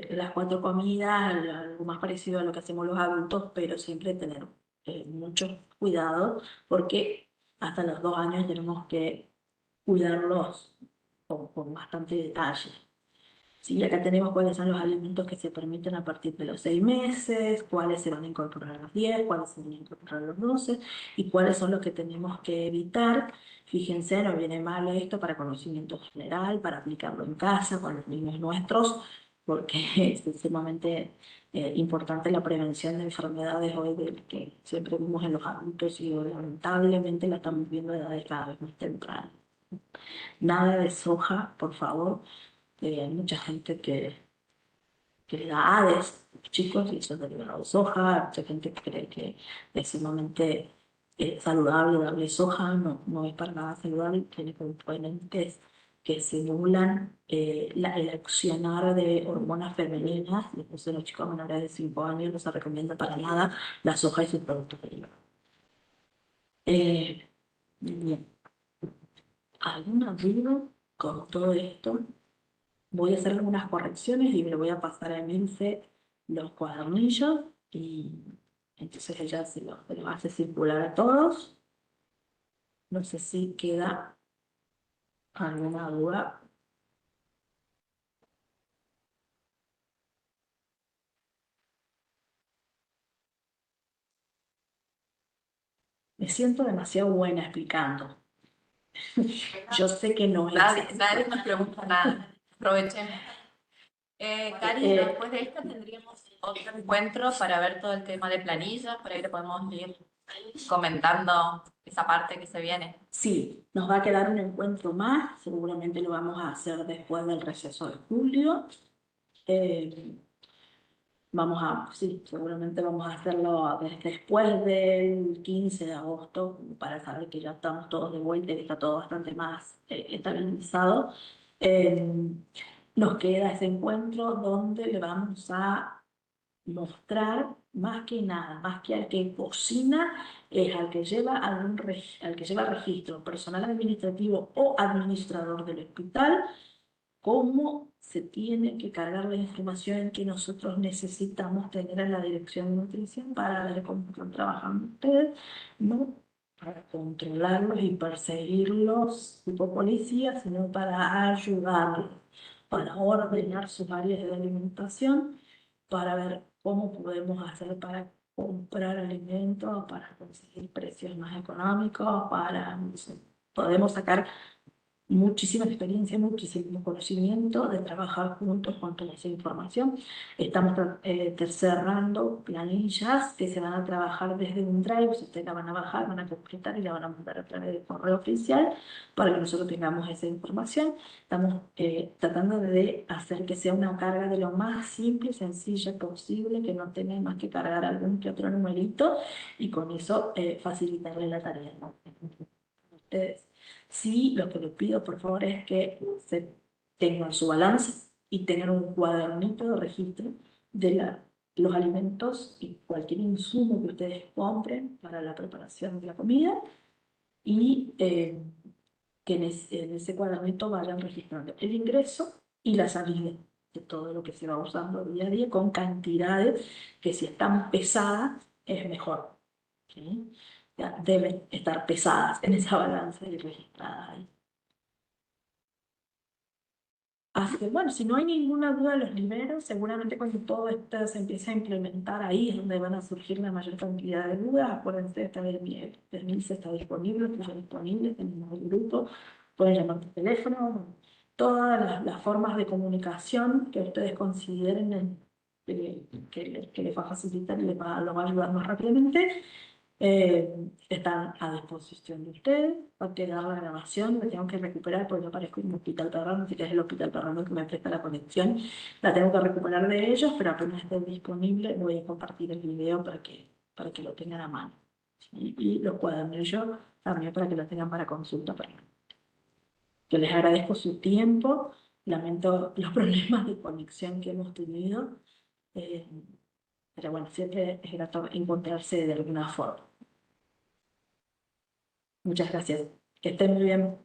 las cuatro comidas, algo más parecido a lo que hacemos los adultos, pero siempre tener mucho cuidado, porque hasta los 2 años tenemos que cuidarlos con bastante detalle. Sí, acá tenemos cuáles son los alimentos que se permiten a partir de los 6 meses, cuáles se van a incorporar a los 10, cuáles se van a incorporar a los 12 y cuáles son los que tenemos que evitar. Fíjense, no viene mal esto para conocimiento general, para aplicarlo en casa con los niños nuestros, porque es sumamente importante la prevención de enfermedades hoy que siempre vimos en los adultos y hoy lamentablemente la estamos viendo a edades cada vez más tempranas. Nada de soja, por favor. Hay mucha gente que le da ADES, chicos, y eso es derivado de soja. Mucha gente cree que es sumamente saludable darle soja, no, no es para nada saludable, tiene componentes que simulan el accionar de hormonas femeninas. Después de los chicos menores de 5 años no se recomienda para nada la soja y sus productos derivados. Bien, ¿alguna duda con todo esto? Voy a hacer algunas correcciones y le voy a pasar a Emilce los cuadernillos y entonces ella se los hace circular a todos. No sé si queda alguna duda. Me siento demasiado buena explicando. Yo sé que no es Nadie nos pregunta nada. Aprovechemos. Cari, Eh, después de esta tendríamos otro encuentro para ver todo el tema de planillas, por ahí le podemos ir comentando esa parte que se viene. sí, nos va a quedar un encuentro más. Seguramente lo vamos a hacer después del receso de julio. Eh, sí, seguramente vamos a hacerlo después del 15 de agosto para saber que ya estamos todos de vuelta y que está todo bastante más estabilizado. Eh, Nos queda ese encuentro donde le vamos a mostrar más que nada, más que al que cocina, es al que lleva al que lleva registro personal administrativo o administrador del hospital, cómo se tiene que cargar la información que nosotros necesitamos tener en la dirección de nutrición para ver cómo están trabajando ustedes, no para controlarlos y perseguirlos tipo policía, sino para ayudarlos, para ordenar sus áreas de alimentación, para ver cómo podemos hacer para comprar alimentos, para conseguir precios más económicos, para, no sé, podemos sacar muchísima experiencia, muchísimo conocimiento de trabajar juntos con toda esa información. Estamos cerrando planillas que se van a trabajar desde un drive, si ustedes la van a bajar, van a completar y la van a mandar a través del correo oficial para que nosotros tengamos esa información. Estamos tratando de hacer que sea una carga de lo más simple y sencilla posible, que no tengan más que cargar algún que otro numerito y con eso facilitarle la tarea, ¿no? Ustedes. Sí, lo que les pido por favor es que se tengan su balance y tengan un cuadernito de registro de los alimentos y cualquier insumo que ustedes compren para la preparación de la comida y que en ese cuadernito vayan registrando el ingreso y la salida de todo lo que se va usando día a día con cantidades que si están pesadas es mejor. ¿Sí? Ya, deben estar pesadas en esa balanza y registradas ahí. Así que bueno, si no hay ninguna duda, los libero. Seguramente cuando todo esto se empiece a implementar ahí es donde van a surgir la mayor cantidad de dudas. Acuérdense, esta vez el MILSE está disponible, estoy disponible, tenemos el grupo, pueden llamar por teléfono, todas las formas de comunicación que ustedes consideren que les va a facilitar y lo va a ayudar más rápidamente. Están a disposición de ustedes. Va a quedar la grabación, la tengo que recuperar porque no aparezco en el Hospital Perrano, así que es el Hospital Perrano que me presta la conexión. La tengo que recuperar de ellos, pero apenas esté disponible voy a compartir el video para que lo tengan a mano. ¿Sí? Y los cuadernos yo también para que lo tengan para consulta. Yo les agradezco su tiempo, lamento los problemas de conexión que hemos tenido, eh, pero bueno, siempre es grato encontrarse de alguna forma. Muchas gracias. Que estén muy bien.